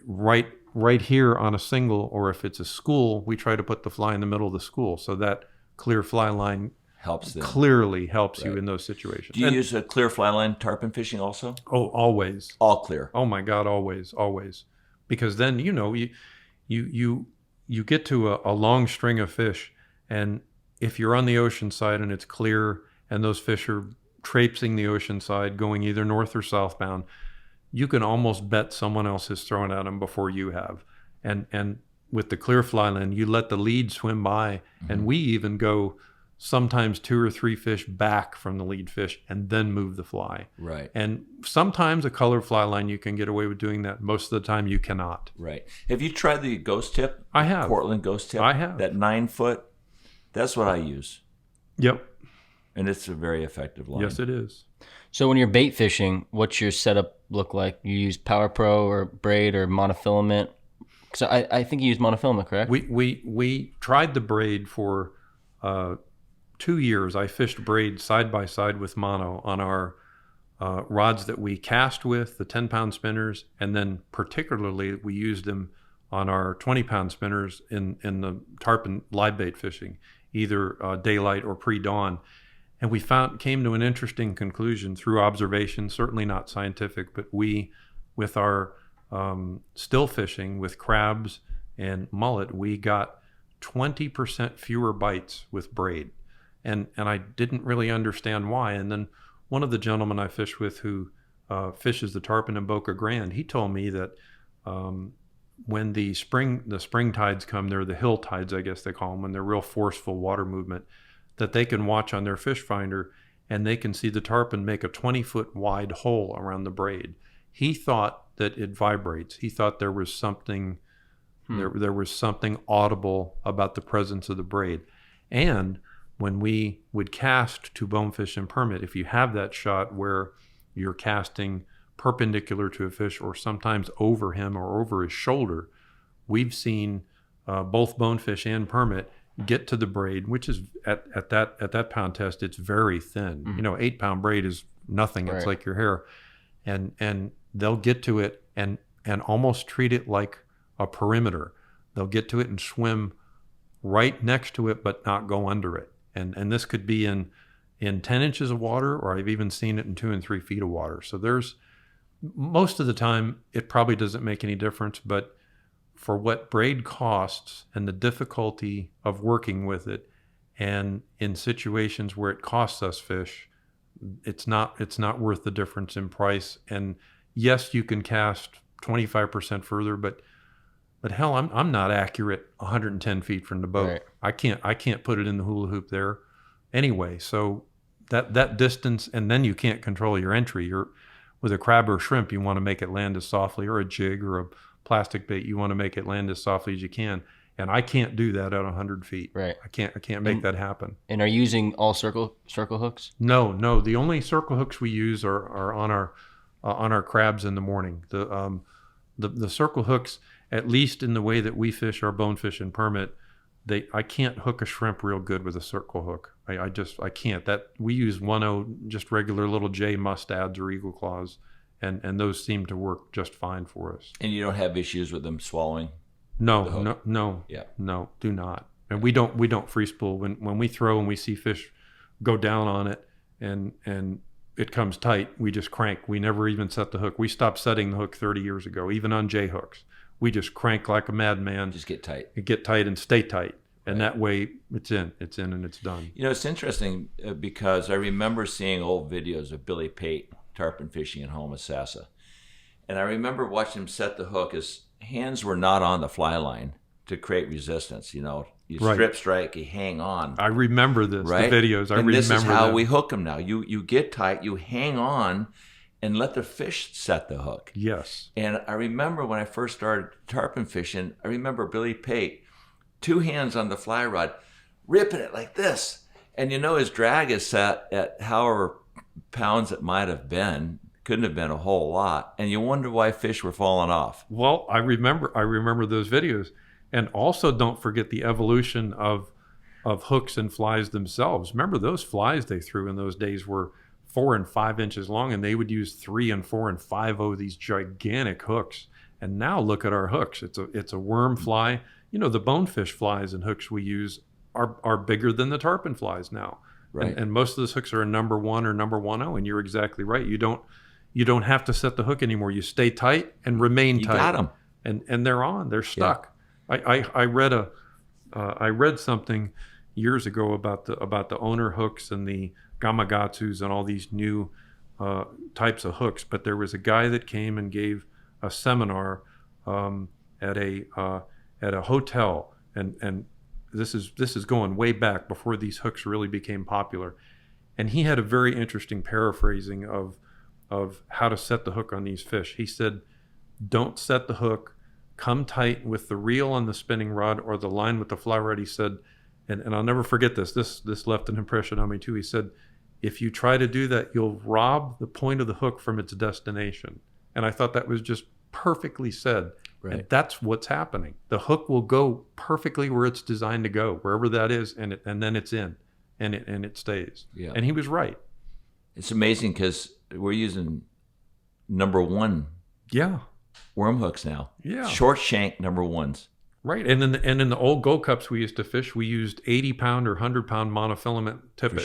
right here on a single, or if it's a school, we try to put the fly in the middle of the school, so that clear fly line helps them. Clearly helps you in those situations. Do you use a clear fly line tarpon fishing also? Oh, always. All clear. Oh my God, always. Because then you get to a long string of fish, and if you're on the ocean side and it's clear and those fish are traipsing the ocean side going either north or southbound, you can almost bet someone else has thrown at them before you have. And with the clear fly line, you let the lead swim by, and we even go sometimes 2 or 3 fish back from the lead fish and then move the fly. Right. And sometimes a colored fly line, you can get away with doing that. Most of the time you cannot. Right. Have you tried the ghost tip? I have. Portland ghost tip? I have. That 9-foot? That's what I use. Yep. And it's a very effective line. Yes, it is. So when you're bait fishing, what's your setup look like? You use Power Pro or braid or monofilament? So I think you use monofilament, correct? We tried the braid for 2 years. I fished braid side by side with mono on our rods that we cast with, the 10-pound spinners, and then particularly we used them on our 20-pound spinners in the tarpon live bait fishing, either daylight or pre-dawn. And we came to an interesting conclusion through observation, certainly not scientific, but we, with our still fishing with crabs and mullet, we got 20% fewer bites with braid. And I didn't really understand why. And then one of the gentlemen I fish with who fishes the tarpon in Boca Grande, he told me that when the spring tides come, they're the hill tides, I guess they call them, when they're real forceful water movement, that they can watch on their fish finder, and they can see the tarpon make a 20-foot wide hole around the braid. He thought that it vibrates. He thought there was something there was something audible about the presence of the braid. And when we would cast to bonefish and permit, if you have that shot where you're casting perpendicular to a fish or sometimes over him or over his shoulder, we've seen both bonefish and permit get to the braid, which is at that pound test, it's very thin. 8-pound braid is nothing. It's like your hair. And they'll get to it and almost treat it like a perimeter. They'll get to it and swim right next to it, but not go under it. And this could be in 10 inches of water, or I've even seen it in 2 and 3 feet of water. So there's, most of the time, it probably doesn't make any difference, but for what braid costs and the difficulty of working with it, and in situations where it costs us fish, it's not worth the difference in price. And yes, you can cast 25% further, but hell, I'm not accurate 110 feet from the boat. Right. I can't put it in the hula hoop there anyway. So that distance, and then you can't control your entry. With a crab or shrimp, you want to make it land as softly, or a jig or a plastic bait, you want to make it land as softly as you can. And I can't do that at 100 feet. Right. I can't make that happen. And are you using all circle hooks? No. The only circle hooks we use are on our crabs in the morning. The circle hooks, at least in the way that we fish our bonefish and permit, I can't hook a shrimp real good with a circle hook. I can't. That we use 1/0, just regular little J mustads or eagle claws, and those seem to work just fine for us. And you don't have issues with them swallowing? No, Yeah. No, do not. And we don't free spool when we throw and we see fish go down on it and it comes tight. We just crank. We never even set the hook. We stopped setting the hook 30 years ago, even on J hooks. We just crank like a madman. Just get tight. Get tight and stay tight. And that way it's in and it's done. It's interesting because I remember seeing old videos of Billy Pate tarpon fishing in Homosassa. And I remember watching him set the hook. His hands were not on the fly line to create resistance. You strip strike, you hang on. I remember this, right? The videos. I remember this is how them. we hook them now. You get tight, you hang on, and let the fish set the hook. Yes. And I remember when I first started tarpon fishing, I remember Billy Pate, 2 hands on the fly rod, ripping it like this. And his drag is set at however pounds it might have been. Couldn't have been a whole lot. And you wonder why fish were falling off. Well, I remember those videos. And also don't forget the evolution of hooks and flies themselves. Remember those flies they threw in those days were 4 and 5 inches long, and they would use 3 and 4 and 5 these gigantic hooks. And now look at our hooks. It's a worm fly. The bonefish flies and hooks we use are bigger than the tarpon flies now. Right. And most of those hooks are a number 1 or number 1/0, and you're exactly right. You don't have to set the hook anymore. You stay tight and remain tight. You got them. And they're on. They're stuck. Yeah. I read something years ago about the owner hooks and the Gamakatsus and all these new types of hooks. But there was a guy that came and gave a seminar at a hotel, and this is going way back before these hooks really became popular. And he had a very interesting paraphrasing of how to set the hook on these fish. He said, "Don't set the hook. Come tight with the reel on the spinning rod or the line with the fly rod." He said, and I'll never forget this. This left an impression on me too. He said, "If you try to do that, you'll rob the point of the hook from its destination." And I thought that was just perfectly said. Right. And that's what's happening. The hook will go perfectly where it's designed to go, wherever that is, and then it's in, and it stays. Yeah. And he was right. It's amazing because we're using number 1. Yeah. Worm hooks now. Yeah. Short shank number 1s. Right. And in the old Gold Cups we used to fish, we used 80-pound or 100-pound monofilament tippet.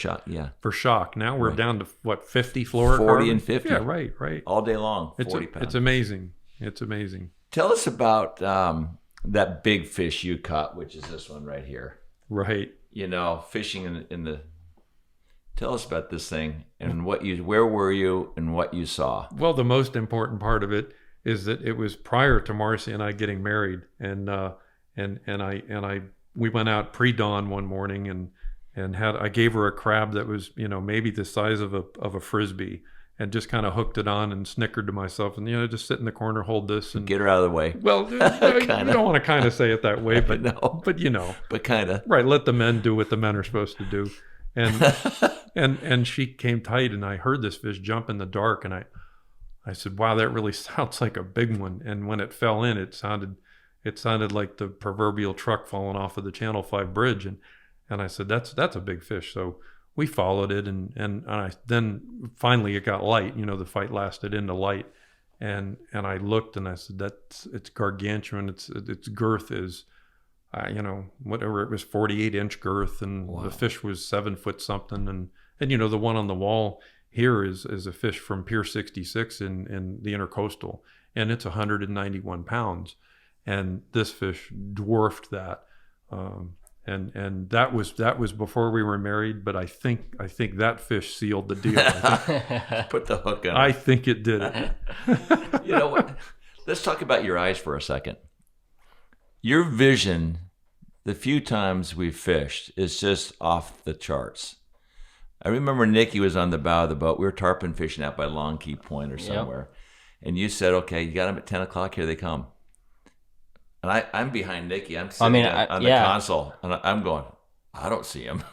For shock. Now we're down to what, 50 fluorocarbon? 40 and 50. Yeah, right. All day long, 40 pounds. It's amazing. It's amazing. Tell us about that big fish you caught, which is this one right here. Right. Fishing in the... Tell us about this thing and where were you and what you saw. Well, the most important part of it is that it was prior to Marcy and I getting married, and we went out pre-dawn one morning and I gave her a crab that was, maybe the size of a frisbee, and just kind of hooked it on and snickered to myself, and just sit in the corner, hold this, and get her out of the way. Well, you don't want to kind of say it that way, but no, but kind of right. Let the men do what the men are supposed to do, and she came tight, and I heard this fish jump in the dark, and I said, "Wow, that really sounds like a big one." And when it fell in, it sounded like the proverbial truck falling off of the Channel 5 bridge, and I said, "That's a big fish." So we followed it, and then finally it got light. The fight lasted into light, and I looked, and I said, it's gargantuan. Its girth is, whatever, it was 48-inch girth, and wow. The fish was 7 foot something, and the one on the wall here is a fish from Pier 66 in the Intercoastal, and it's 191 pounds, and this fish dwarfed that. And that was before we were married, but I think that fish sealed the deal. Put the hook on. I think it did it. You know what? Let's talk about your eyes for a second. Your vision, the few times we've fished, is just off the charts. I remember Nikki was on the bow of the boat. We were tarpon fishing out by Long Key Point or somewhere. Yep. And you said, "Okay, you got them at 10 o'clock. Here they come." And I'm behind Nikki. I'm sitting on the console, and I'm going, I don't see him.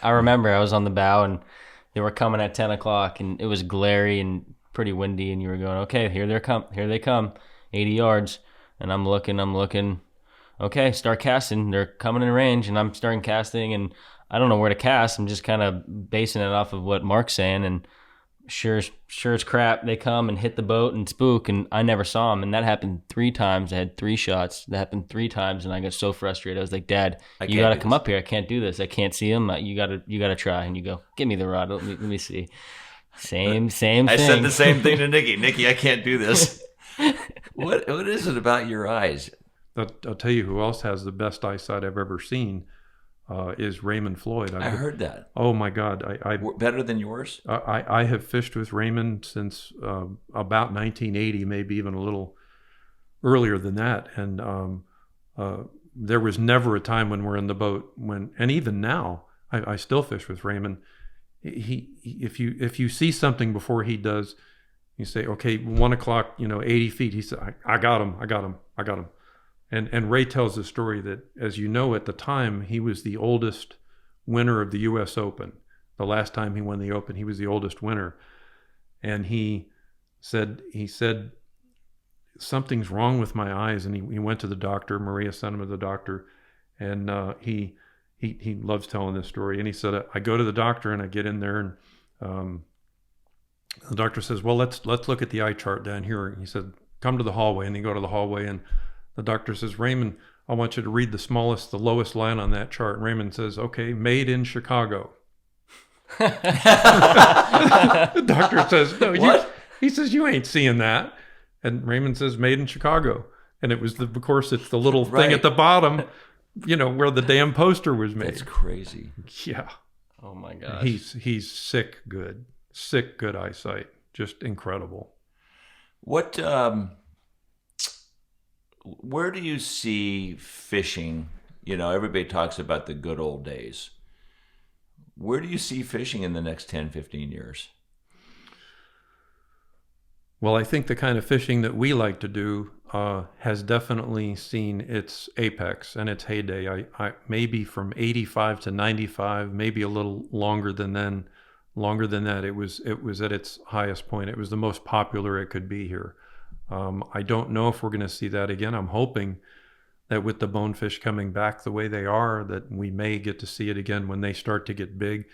I remember I was on the bow, and they were coming at 10 o'clock, and it was glary and pretty windy, and you were going, "Okay, here they come, 80 yards." And I'm looking. Okay, start casting. They're coming in range, and I'm starting casting, and I don't know where to cast. I'm just kind of basing it off of what Mark's saying, and sure as crap, they come and hit the boat and spook, and I never saw them. And that happened 3 times. I had 3 shots. That happened 3 times, and I got so frustrated. I was like, "Dad, you got to come up here. I can't do this. I can't see them. You got to try." And you go, "Give me the rod. Let me see." Same thing. I said the same thing to Nikki. "Nikki, I can't do this." What is it about your eyes? I'll tell you who else has the best eyesight I've ever seen. Is Raymond Floyd. I heard that. Oh my God! Better than yours? I have fished with Raymond since about 1980, maybe even a little earlier than that. And there was never a time when we're in the boat and even now, I still fish with Raymond. If you see something before he does, you say, "Okay, 1 o'clock, 80 feet." He said, "I got him." And Ray tells the story that, as you know, at the time, he was the oldest winner of the U.S. Open. The last time he won the Open, he was the oldest winner. And he said, "Something's wrong with my eyes." And he went to the doctor. Maria sent him to the doctor. And he loves telling this story. And he said, "I go to the doctor and I get in there, and the doctor says, 'Well, let's look at the eye chart down here.' And he said, 'Come to the hallway.' And they go to the hallway, and the doctor says, 'Raymond, I want you to read the lowest line on that chart.' And Raymond says, 'Okay, made in Chicago.'" The doctor says, "No, he says, "You ain't seeing that." And Raymond says, "Made in Chicago." And it was of course, it's the little thing at the bottom, where the damn poster was made. That's crazy. Yeah. Oh my gosh. He's sick good eyesight. Just incredible. What, where do you see fishing? Everybody talks about the good old days. Where do you see fishing in the next 10, 15 years? Well, I think the kind of fishing that we like to do has definitely seen its apex and its heyday. I maybe from 85 to 95, maybe a little longer than that. It was at its highest point. It was the most popular it could be here. I don't know if we're going to see that again. I'm hoping that with the bonefish coming back the way they are, that we may get to see it again when they start to get big.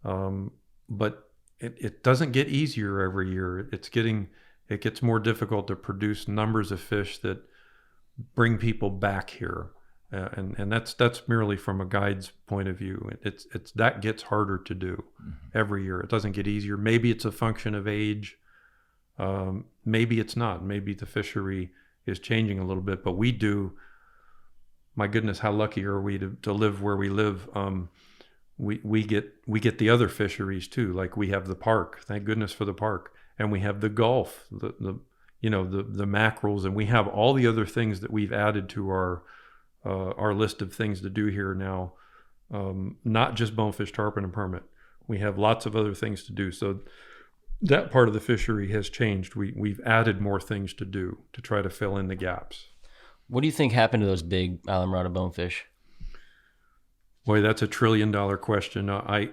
But it doesn't get easier every year. It gets more difficult to produce numbers of fish that bring people back here. And that's merely from a guide's point of view. It's that gets harder to do every year. It doesn't get easier. Maybe it's a function of age. Maybe it's not. Maybe the fishery is changing a little bit, but we do. My goodness, how lucky are we to live where we live? We get the other fisheries too. Like we have the park. Thank goodness for the park, and we have the Gulf. the mackerels, and we have all the other things that we've added to our list of things to do here now. Not just bonefish, tarpon, and permit. We have lots of other things to do. So that part of the fishery has changed. We've added more things to do to try to fill in the gaps. What do you think happened to those big Islamorada bonefish? Boy, that's $1 trillion question. I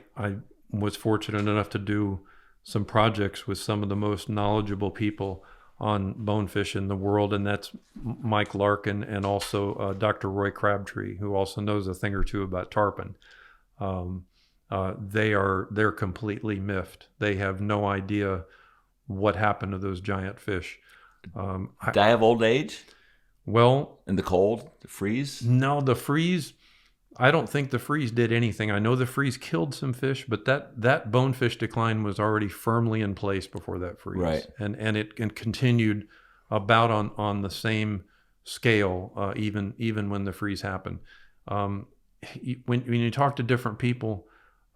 was fortunate enough to do some projects with some of the most knowledgeable people on bonefish in the world, and that's Mike Larkin and also Dr. Roy Crabtree, who also knows a thing or two about tarpon. They're completely miffed. They have no idea what happened to those giant fish. Die of old age? Well, In the cold? The freeze? no, the freeze. I don't think the freeze did anything. I know the freeze killed some fish, but that bonefish decline was already firmly in place before that freeze. Right. And it continued about on the same scale, even when the freeze happened. When you talk to different people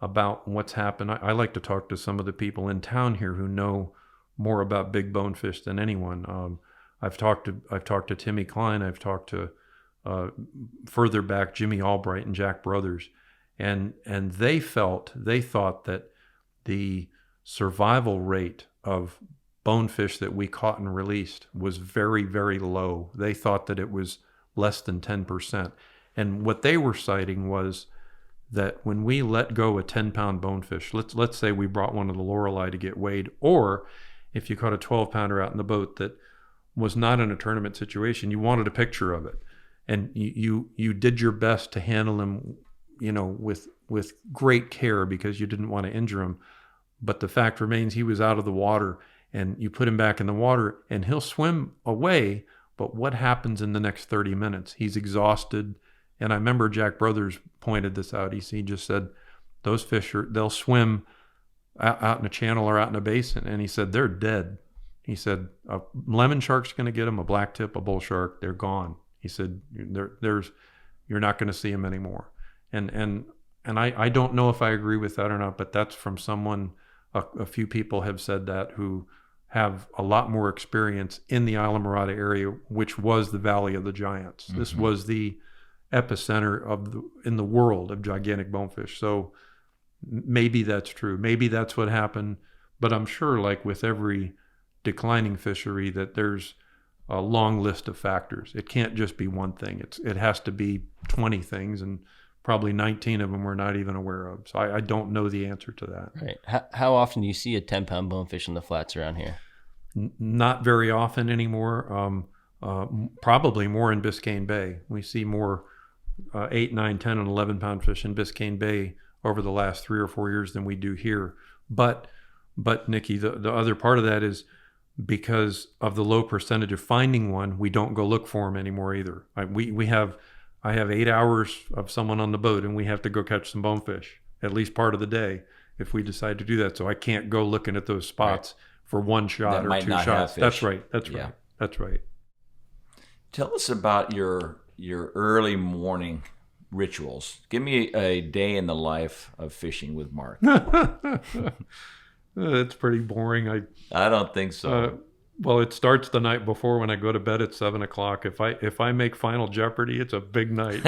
about what's happened, I like to talk to some of the people in town here who know more about big bonefish than anyone. I've talked to Timmy Klein. I've talked to further back Jimmy Albright and Jack Brothers, and they thought that the survival rate of bonefish that we caught and released was very, very low. They thought that it was less than 10%. And what they were citing was that when we let go a 10-pound bonefish, let's say we brought one to the Lorelei to get weighed, or if you caught a 12-pounder out in the boat that was not in a tournament situation, you wanted a picture of it. And you did your best to handle him, with great care because you didn't want to injure him. But the fact remains he was out of the water, and you put him back in the water and he'll swim away. But what happens in the next 30 minutes? He's exhausted. And I remember Jack Brothers pointed this out. He just said, those fish they'll swim out in a channel or out in a basin. And he said, they're dead. He said, a lemon shark's going to get them, a black tip, a bull shark, they're gone. He said, you're not going to see them anymore. And I don't know if I agree with that or not, but that's from someone, a few people have said that who have a lot more experience in the Islamorada area, which was the Valley of the Giants. Mm-hmm. This was the epicenter in the world of gigantic bonefish. So maybe that's true. Maybe that's what happened. But I'm sure, like with every declining fishery, that there's a long list of factors. It can't just be one thing. It has to be 20 things, and probably 19 of them we're not even aware of. So I don't know the answer to that. Right. How often do you see a 10-pound bonefish in the flats around here? Not very often anymore. Probably more in Biscayne Bay. We see more 8, 9, 10, and 11-pound fish in Biscayne Bay over the last 3 or 4 years than we do here. But Nikki, the other part of that is, because of the low percentage of finding one, we don't go look for them anymore either. I have 8 hours of someone on the boat, and we have to go catch some bonefish at least part of the day if we decide to do that. So I can't go looking at those spots for one shot or 2 shots. That's right. That's right. Tell us about your early morning rituals. Give me a day in the life of fishing with Mark. It's pretty boring. I don't think so. Well, it starts the night before when I go to bed at 7 o'clock. If I make Final Jeopardy, it's a big night.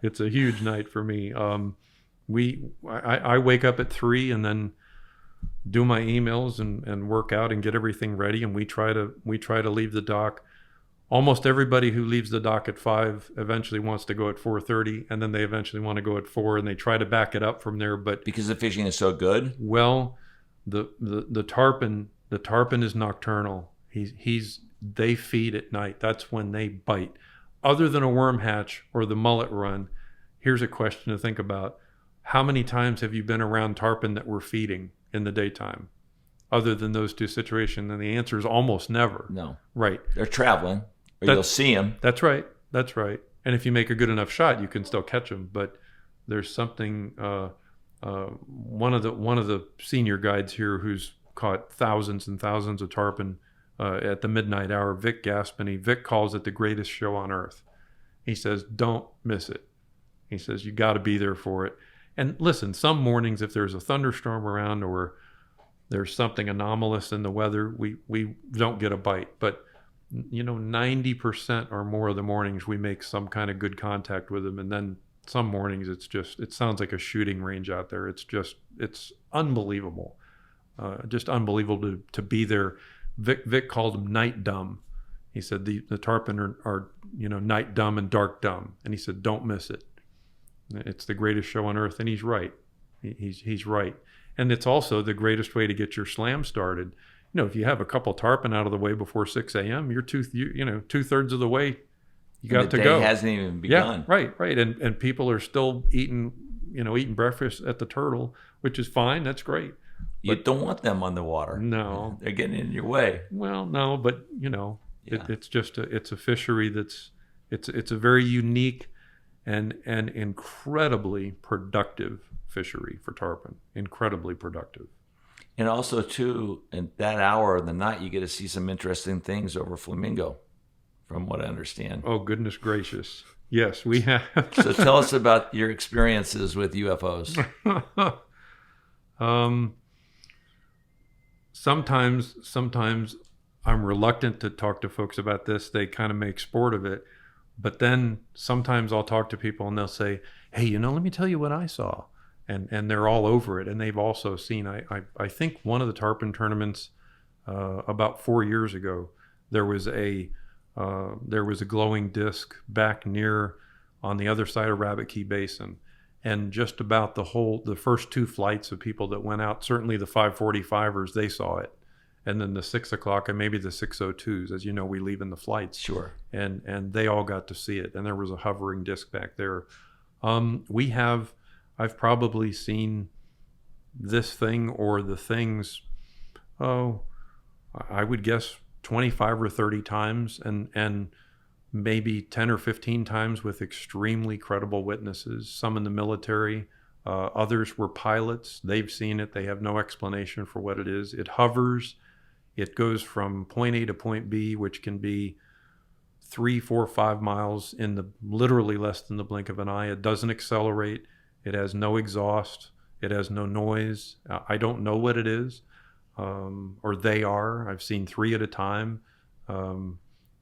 It's a huge night for me. I wake up at 3 and then do my emails and work out and get everything ready. And we try to leave the dock. Almost everybody who leaves the dock at 5 eventually wants to go at 4:30, and then they eventually want to go at 4, and they try to back it up from there. But because the fishing is so good? Well, the tarpon is nocturnal. They feed at night. That's when they bite. Other than a worm hatch or the mullet run, here's a question to think about. How many times have you been around tarpon that were feeding in the daytime, other than those 2 situations? And the answer is almost never. No. Right. They're traveling. Or you'll see them. That's right. And if you make a good enough shot, you can still catch them. But there's something. One of the senior guides here, who's caught thousands and thousands of tarpon at the midnight hour, Vic Gaspeny. Vic calls it the greatest show on earth. He says, "Don't miss it." He says, "You got to be there for it." And listen, some mornings, if there's a thunderstorm around or there's something anomalous in the weather, we don't get a bite. But 90% or more of the mornings we make some kind of good contact with them, and then some mornings it sounds like a shooting range out there. It's unbelievable, just unbelievable to be there. Vic called them night dumb. He said the tarpon are night dumb and dark dumb, and he said don't miss it. It's the greatest show on earth, and he's right. He's right, and it's also the greatest way to get your slam started. If you have a couple tarpon out of the way before 6 a.m., you're 2/3 of the way. You got to go. The day hasn't even begun. Yeah, right. And people are still eating breakfast at the Turtle, which is fine. That's great. You don't want them on the water. No, they're getting in your way. Well, no, but it's a fishery it's a very unique and incredibly productive fishery for tarpon. Incredibly productive. And also, too, in that hour of the night, you get to see some interesting things over flamingo, from what I understand. Oh, goodness gracious. Yes, we have. So tell us about your experiences with UFOs. Sometimes I'm reluctant to talk to folks about this. They kind of make sport of it. But then sometimes I'll talk to people and they'll say, hey, let me tell you what I saw. And they're all over it. And they've also seen, I think one of the tarpon tournaments about 4 years ago, there was a glowing disc back near on the other side of Rabbit Key Basin. And just about the first two flights of people that went out, certainly the 545ers, they saw it. And then the 6 o'clock and maybe the 602s, as you know, we leave in the flights. Sure. And they all got to see it. And there was a hovering disc back there. I've probably seen this thing or the things, I would guess 25 or 30 times and maybe 10 or 15 times with extremely credible witnesses, some in the military, others were pilots. They've seen it. They have no explanation for what it is. It hovers. It goes from point A to point B, which can be 3, 4, 5 miles in the literally less than the blink of an eye. It doesn't accelerate. It has no exhaust. It has no noise. I don't know what it is, or they are. I've seen 3 at a time,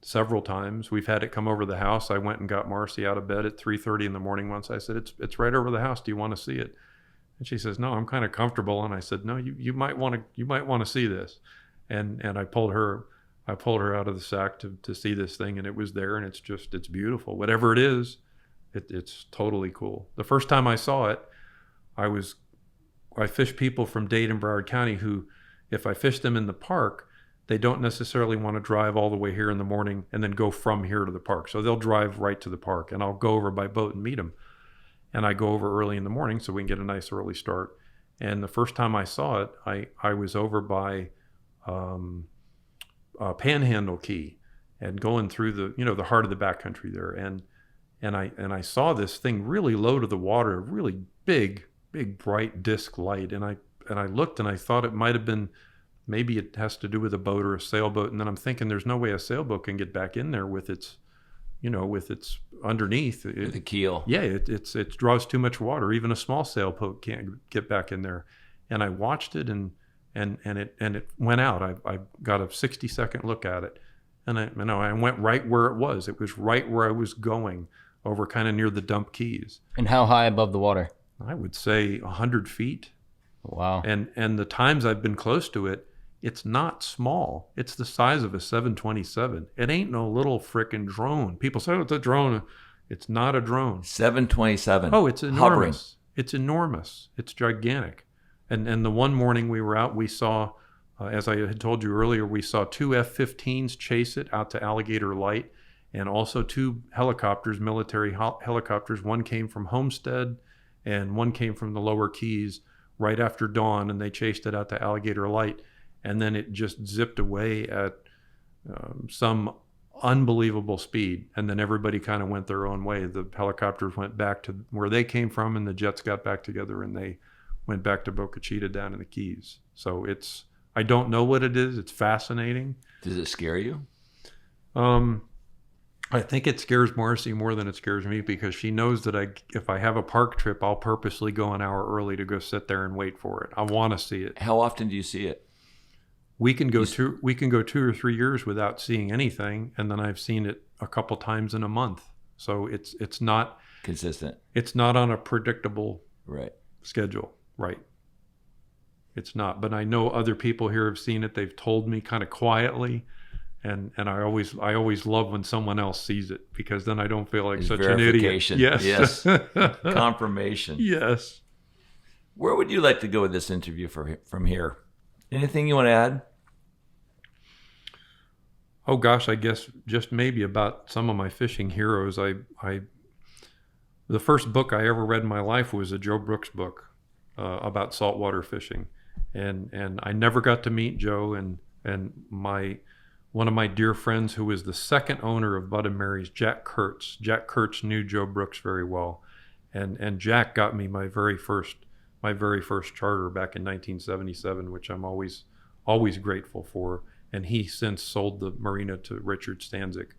several times. We've had it come over the house. I went and got Marcy out of bed at 3:30 in the morning once. I said, it's right over the house. Do you want to see it? And she says, no, I'm kind of comfortable. And I said, no, you might want to see this. And I pulled her out of the sack to see this thing, and it was there, and it's beautiful. Whatever it is, it's totally cool. The first time I saw it, I fish people from Dade and Broward County who, if I fish them in the park, they don't necessarily want to drive all the way here in the morning and then go from here to the park. So they'll drive right to the park, and I'll go over by boat and meet them. And I go over early in the morning so we can get a nice early start. And the first time I saw it, I was over by Panhandle Key and going through the heart of the backcountry there. And I saw this thing really low to the water, really big bright disc light. And I looked and I thought it might have been, maybe it has to do with a boat or a sailboat. And then I'm thinking there's no way a sailboat can get back in there with its underneath. The keel. Yeah, it draws too much water. Even a small sailboat can't get back in there. And I watched it and it went out. I got a 60-second look at it. And I went right where it was. It was right where I was going, over kind of near the dump keys. And how high above the water? I would say 100 feet. Wow. And the times I've been close to it, it's not small. It's the size of a 727. It ain't no little frickin' drone. People say, oh, it's a drone. It's not a drone. 727. Oh, it's enormous. Hovering. It's enormous. It's gigantic. And the one morning we were out, we saw, as I had told you earlier, we saw 2 F-15s chase it out to Alligator Light, and also 2 helicopters, military helicopters. One came from Homestead and one came from the Lower Keys right after dawn, and they chased it out to Alligator Light. And then it just zipped away at some unbelievable speed. And then everybody kind of went their own way. The helicopters went back to where they came from, and the jets got back together, and they went back to Boca Chica down in the Keys. So I don't know what it is. It's fascinating. Does it scare you? I think it scares Marcy more than it scares me, because she knows that if I have a park trip, I'll purposely go an hour early to go sit there and wait for it. I want to see it. How often do you see it? We can go 2 or 3 years without seeing anything, and then I've seen it a couple times in a month. So it's not consistent. It's not on a predictable Right. schedule, right? It's not. But I know other people here have seen it. They've told me kind of quietly, and I always love when someone else sees it, because then I don't feel like It's such an idiot. verification. Yes. Confirmation. Yes. Where would you like to go with this interview from here? Anything you want to add? Oh gosh, I guess just maybe about some of my fishing heroes. The first book I ever read in my life was a Joe Brooks book about saltwater fishing, and I never got to meet Joe, and one of my dear friends who was the second owner of Bud and Mary's, Jack Kurtz. Jack Kurtz knew Joe Brooks very well, and Jack got me my very first charter back in 1977, which I'm always grateful for. And he since sold the marina to Richard Stanzik.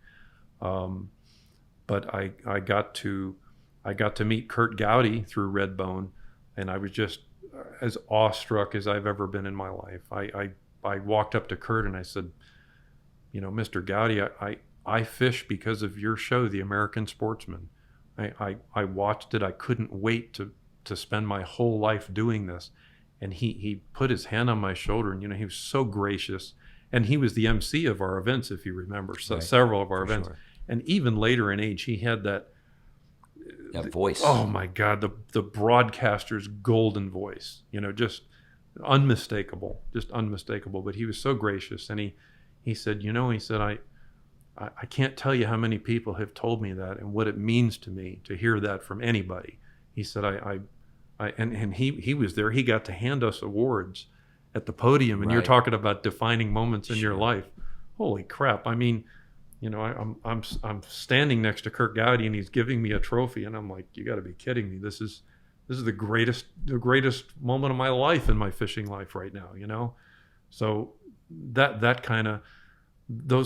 But I got to meet Kurt Gowdy through Redbone, and I was just as awestruck as I've ever been in my life. I walked up to Kurt and I said, Mr. Gowdy, I fish because of your show, The American Sportsman. I watched it. I couldn't wait to spend my whole life doing this. And he put his hand on my shoulder, and he was so gracious. And he was the MC of our events, if you remember, so right. Several of our events. Sure. And even later in age, he had that voice. Oh my God, the broadcaster's golden voice, just unmistakable. But he was so gracious. And he said, I can't tell you how many people have told me that and what it means to me to hear that from anybody. He said, and he was there. He got to hand us awards at the podium, and right. You're talking about defining moments in your life. Holy crap! I mean, I'm standing next to Kurt Gowdy, and he's giving me a trophy, and I'm like, you got to be kidding me! This is the greatest moment of my life in my fishing life right now. So those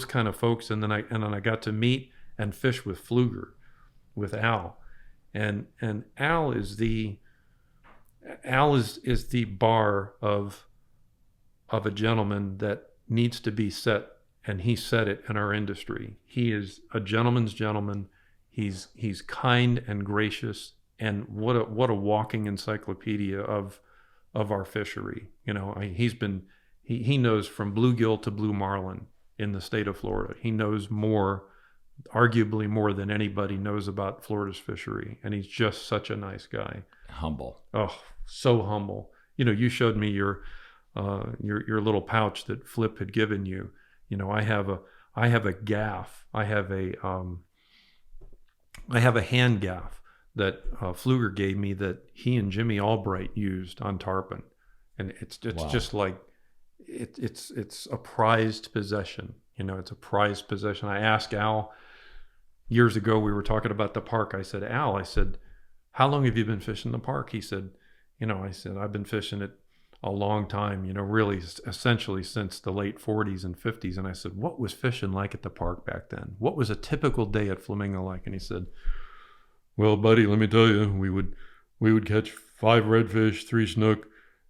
kind of folks, and then I got to meet and fish with Pfluger, with Al, and Al is the bar of a gentleman that needs to be set, and he set it in our industry. He is a gentleman's gentleman. He's kind and gracious, and what a walking encyclopedia of our fishery. He knows from bluegill to blue marlin in the state of Florida. He knows arguably more than anybody knows about Florida's fishery, and he's just such a nice guy. Humble. Oh, so humble. You showed me your little pouch that Flip had given you. I have a gaff. I have a hand gaff that Pfluger gave me that he and Jimmy Albright used on Tarpon, and it's wow. Just like it's a prized possession. It's a prized possession. I asked Al years ago. We were talking about the park. I said, Al, how long have you been fishing the park? He said, I said, I've been fishing it a long time, really essentially since the late 40s and 50s. And I said, what was fishing like at the park back then? What was a typical day at Flamingo like? And he said, well, buddy, let me tell you, we would catch 5 redfish, 3 snook,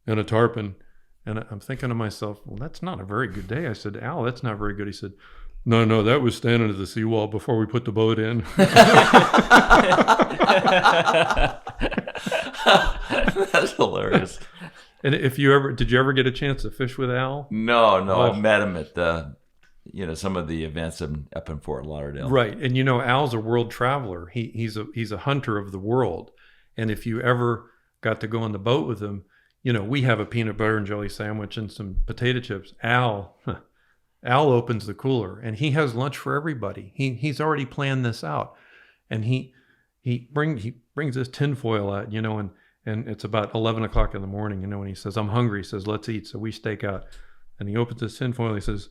and a tarpon. And I'm thinking to myself, well, that's not a very good day. I said, Al, that's not very good. He said, no, that was standing at the seawall before we put the boat in. That's hilarious. And did you ever get a chance to fish with Al? No, I've met him at some of the events up in Fort Lauderdale. Right, and Al's a world traveler. He's a hunter of the world, and if you ever got to go on the boat with him, we have a peanut butter and jelly sandwich and some potato chips. Al opens the cooler and he has lunch for everybody. He's already planned this out, and he brings this tinfoil out, and it's about 11 o'clock in the morning, and he says, I'm hungry. He says, let's eat. So we stake out, and he opens this tinfoil. He says,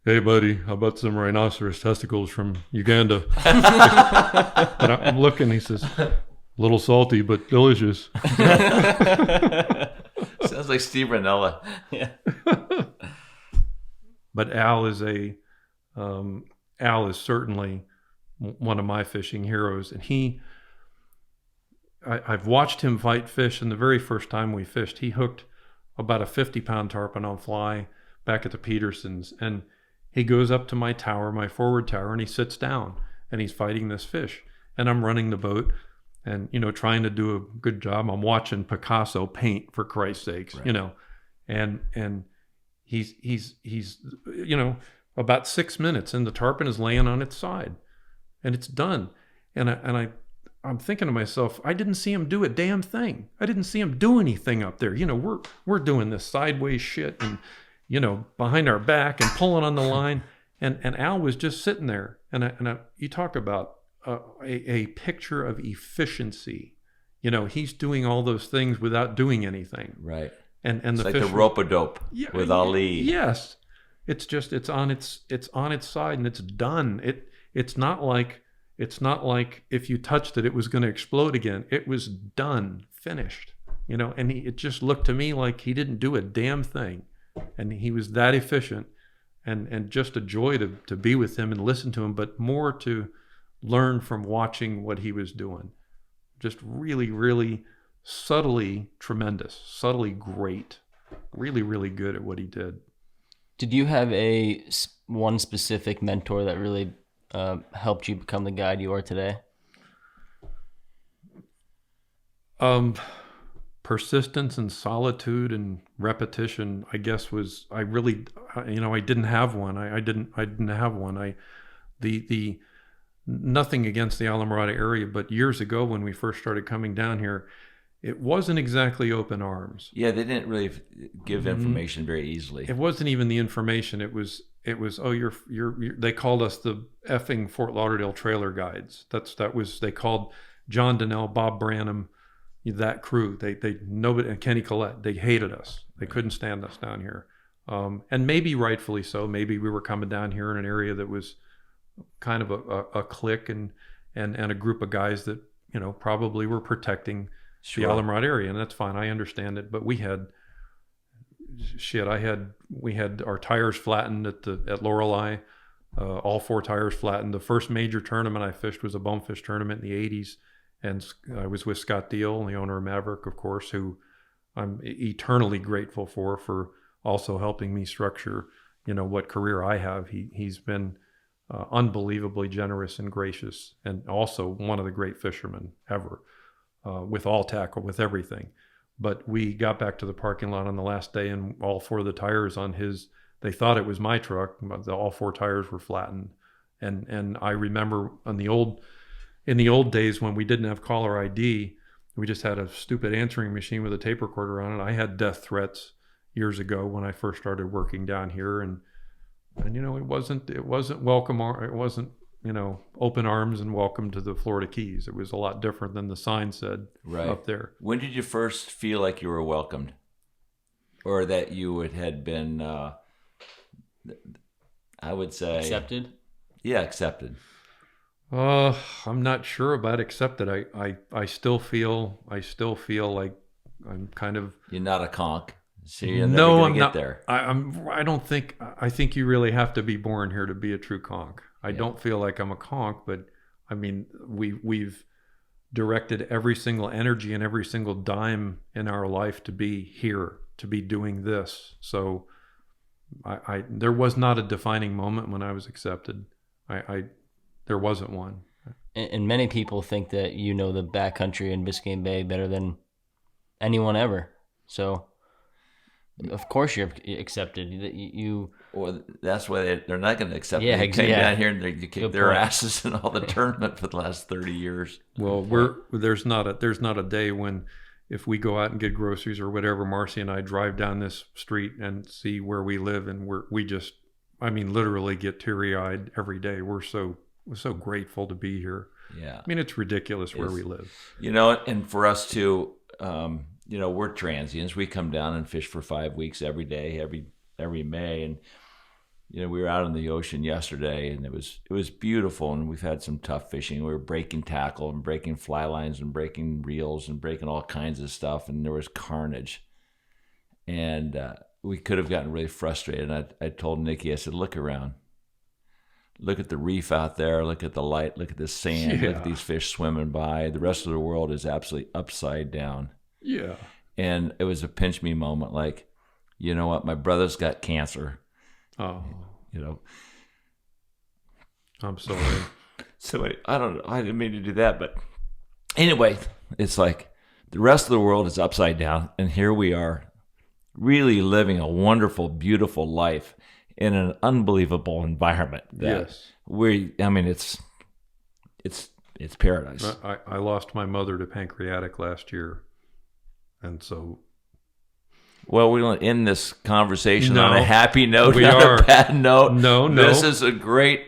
hey buddy, how about some rhinoceros testicles from Uganda? And I'm looking. He says, a little salty but delicious. Sounds like Steve Ranella. Yeah. But Al is certainly one of my fishing heroes, and I've watched him fight fish. And the very first time we fished, he hooked about a 50-pound tarpon on fly, back at the Petersons, and he goes up to my tower, my forward tower, and he sits down, and he's fighting this fish. And I'm running the boat and, trying to do a good job. I'm watching Picasso paint, for Christ's sakes, Right. and he's about 6 minutes, and the tarpon is laying on its side, and it's done. I'm thinking to myself, I didn't see him do a damn thing. I didn't see him do anything up there. We're doing this sideways shit and, behind our back and pulling on the line. And Al was just sitting there. And you talk about a picture of efficiency. He's doing all those things without doing anything. Right. And It's the like fish the rope-a-dope with Ali. Yes. It's on its side and it's done. It's not like if you touched it, it was going to explode again. It was done, finished, and it just looked to me like he didn't do a damn thing. And he was that efficient, and just a joy to be with him and listen to him, but more to learn from watching what he was doing. Just really, really subtly tremendous, subtly great, really, really good at what he did. Did you have one specific mentor that really helped you become the guide you are today? Persistence and solitude and repetition, I guess, I didn't have one. I didn't have one. The nothing against the Islamorada area, but years ago when we first started coming down here, it wasn't exactly open arms. Yeah, they didn't really give information very easily. It wasn't even the information. It was you're they called us the effing Fort Lauderdale trailer guides. They called John Donnell, Bob Branham, that crew. They nobody, and Kenny Collette, they hated us. They couldn't stand us down here. And maybe rightfully so. Maybe we were coming down here in an area that was kind of a clique and a group of guys that, probably were protecting the Islamorada area, and that's fine. I understand it. But we had our tires flattened at Lorelei, all 4 tires flattened. The first major tournament I fished was a bonefish tournament in the 80s, and I was with Scott Deal, the owner of Maverick, of course, who I'm eternally grateful for also helping me structure, what career I have. He's been unbelievably generous and gracious, and also one of the great fishermen ever, with all tackle, with everything. But we got back to the parking lot on the last day, and all 4 of the tires on his, they thought it was my truck, but all 4 tires were flattened. And I remember in the old days when we didn't have caller ID, we just had a stupid answering machine with a tape recorder on it. I had death threats years ago when I first started working down here, and it wasn't welcome. It wasn't, open arms and welcome to the Florida Keys. It was a lot different than the sign said up there. When did you first feel like you were welcomed, or that you had been, I would say, Accepted? Yeah, accepted. I'm not sure about accepted. I still feel like I'm kind of. You're not a conch. So you're never gonna get there. I think you really have to be born here to be a true conch. I don't feel like I'm a conch, but I mean, we've directed every single energy and every single dime in our life to be here, to be doing this. So there was not a defining moment when I was accepted. There wasn't one. And many people think that the backcountry in Biscayne Bay better than anyone ever. So of course you're accepted. Well, that's why they're not going to accept Yeah, They came down here and they Good kicked their point. asses in all the tournament for the last 30 years. Well, there's not a day when, if we go out and get groceries or whatever, Marcy and I drive down this street and see where we live, and we just literally get teary-eyed every day. We're so grateful to be here. Yeah. I mean, it's ridiculous where we live. And for us too, we're transients. We come down and fish for 5 weeks every day, every May. And, we were out in the ocean yesterday, and it was beautiful. And we've had some tough fishing. We were breaking tackle and breaking fly lines and breaking reels and breaking all kinds of stuff. And there was carnage. And we could have gotten really frustrated. And I told Nikki, I said, look around. Look at the reef out there. Look at the light. Look at the sand. Yeah. Look at these fish swimming by. The rest of the world is absolutely upside down. Yeah. And it was a pinch me moment. Like, you know what? My brother's got cancer. Oh, You know. I'm sorry. So I don't know. I didn't mean to do that, but anyway, it's like the rest of the world is upside down, and here we are, really living a wonderful, beautiful life in an unbelievable environment. Yes. It's paradise. I lost my mother to pancreatic last year, and so. Well, we're going to end this conversation No, on a happy note, we not are. a bad note. No. This is a great,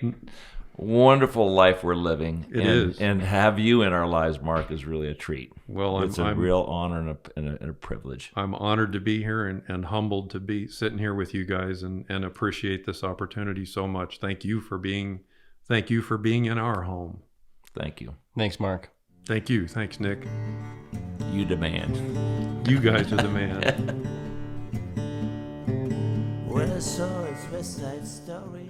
wonderful life we're living. It is. And have you in our lives, Mark, is really a treat. Well, It's a real honor and a privilege. I'm honored to be here and humbled to be sitting here with you guys and appreciate this opportunity so much. Thank you for being in our home. Thank you. Thanks, Mark. Thank you. Thanks, Nick. You demand. You guys are the man. When I saw his West Side Story.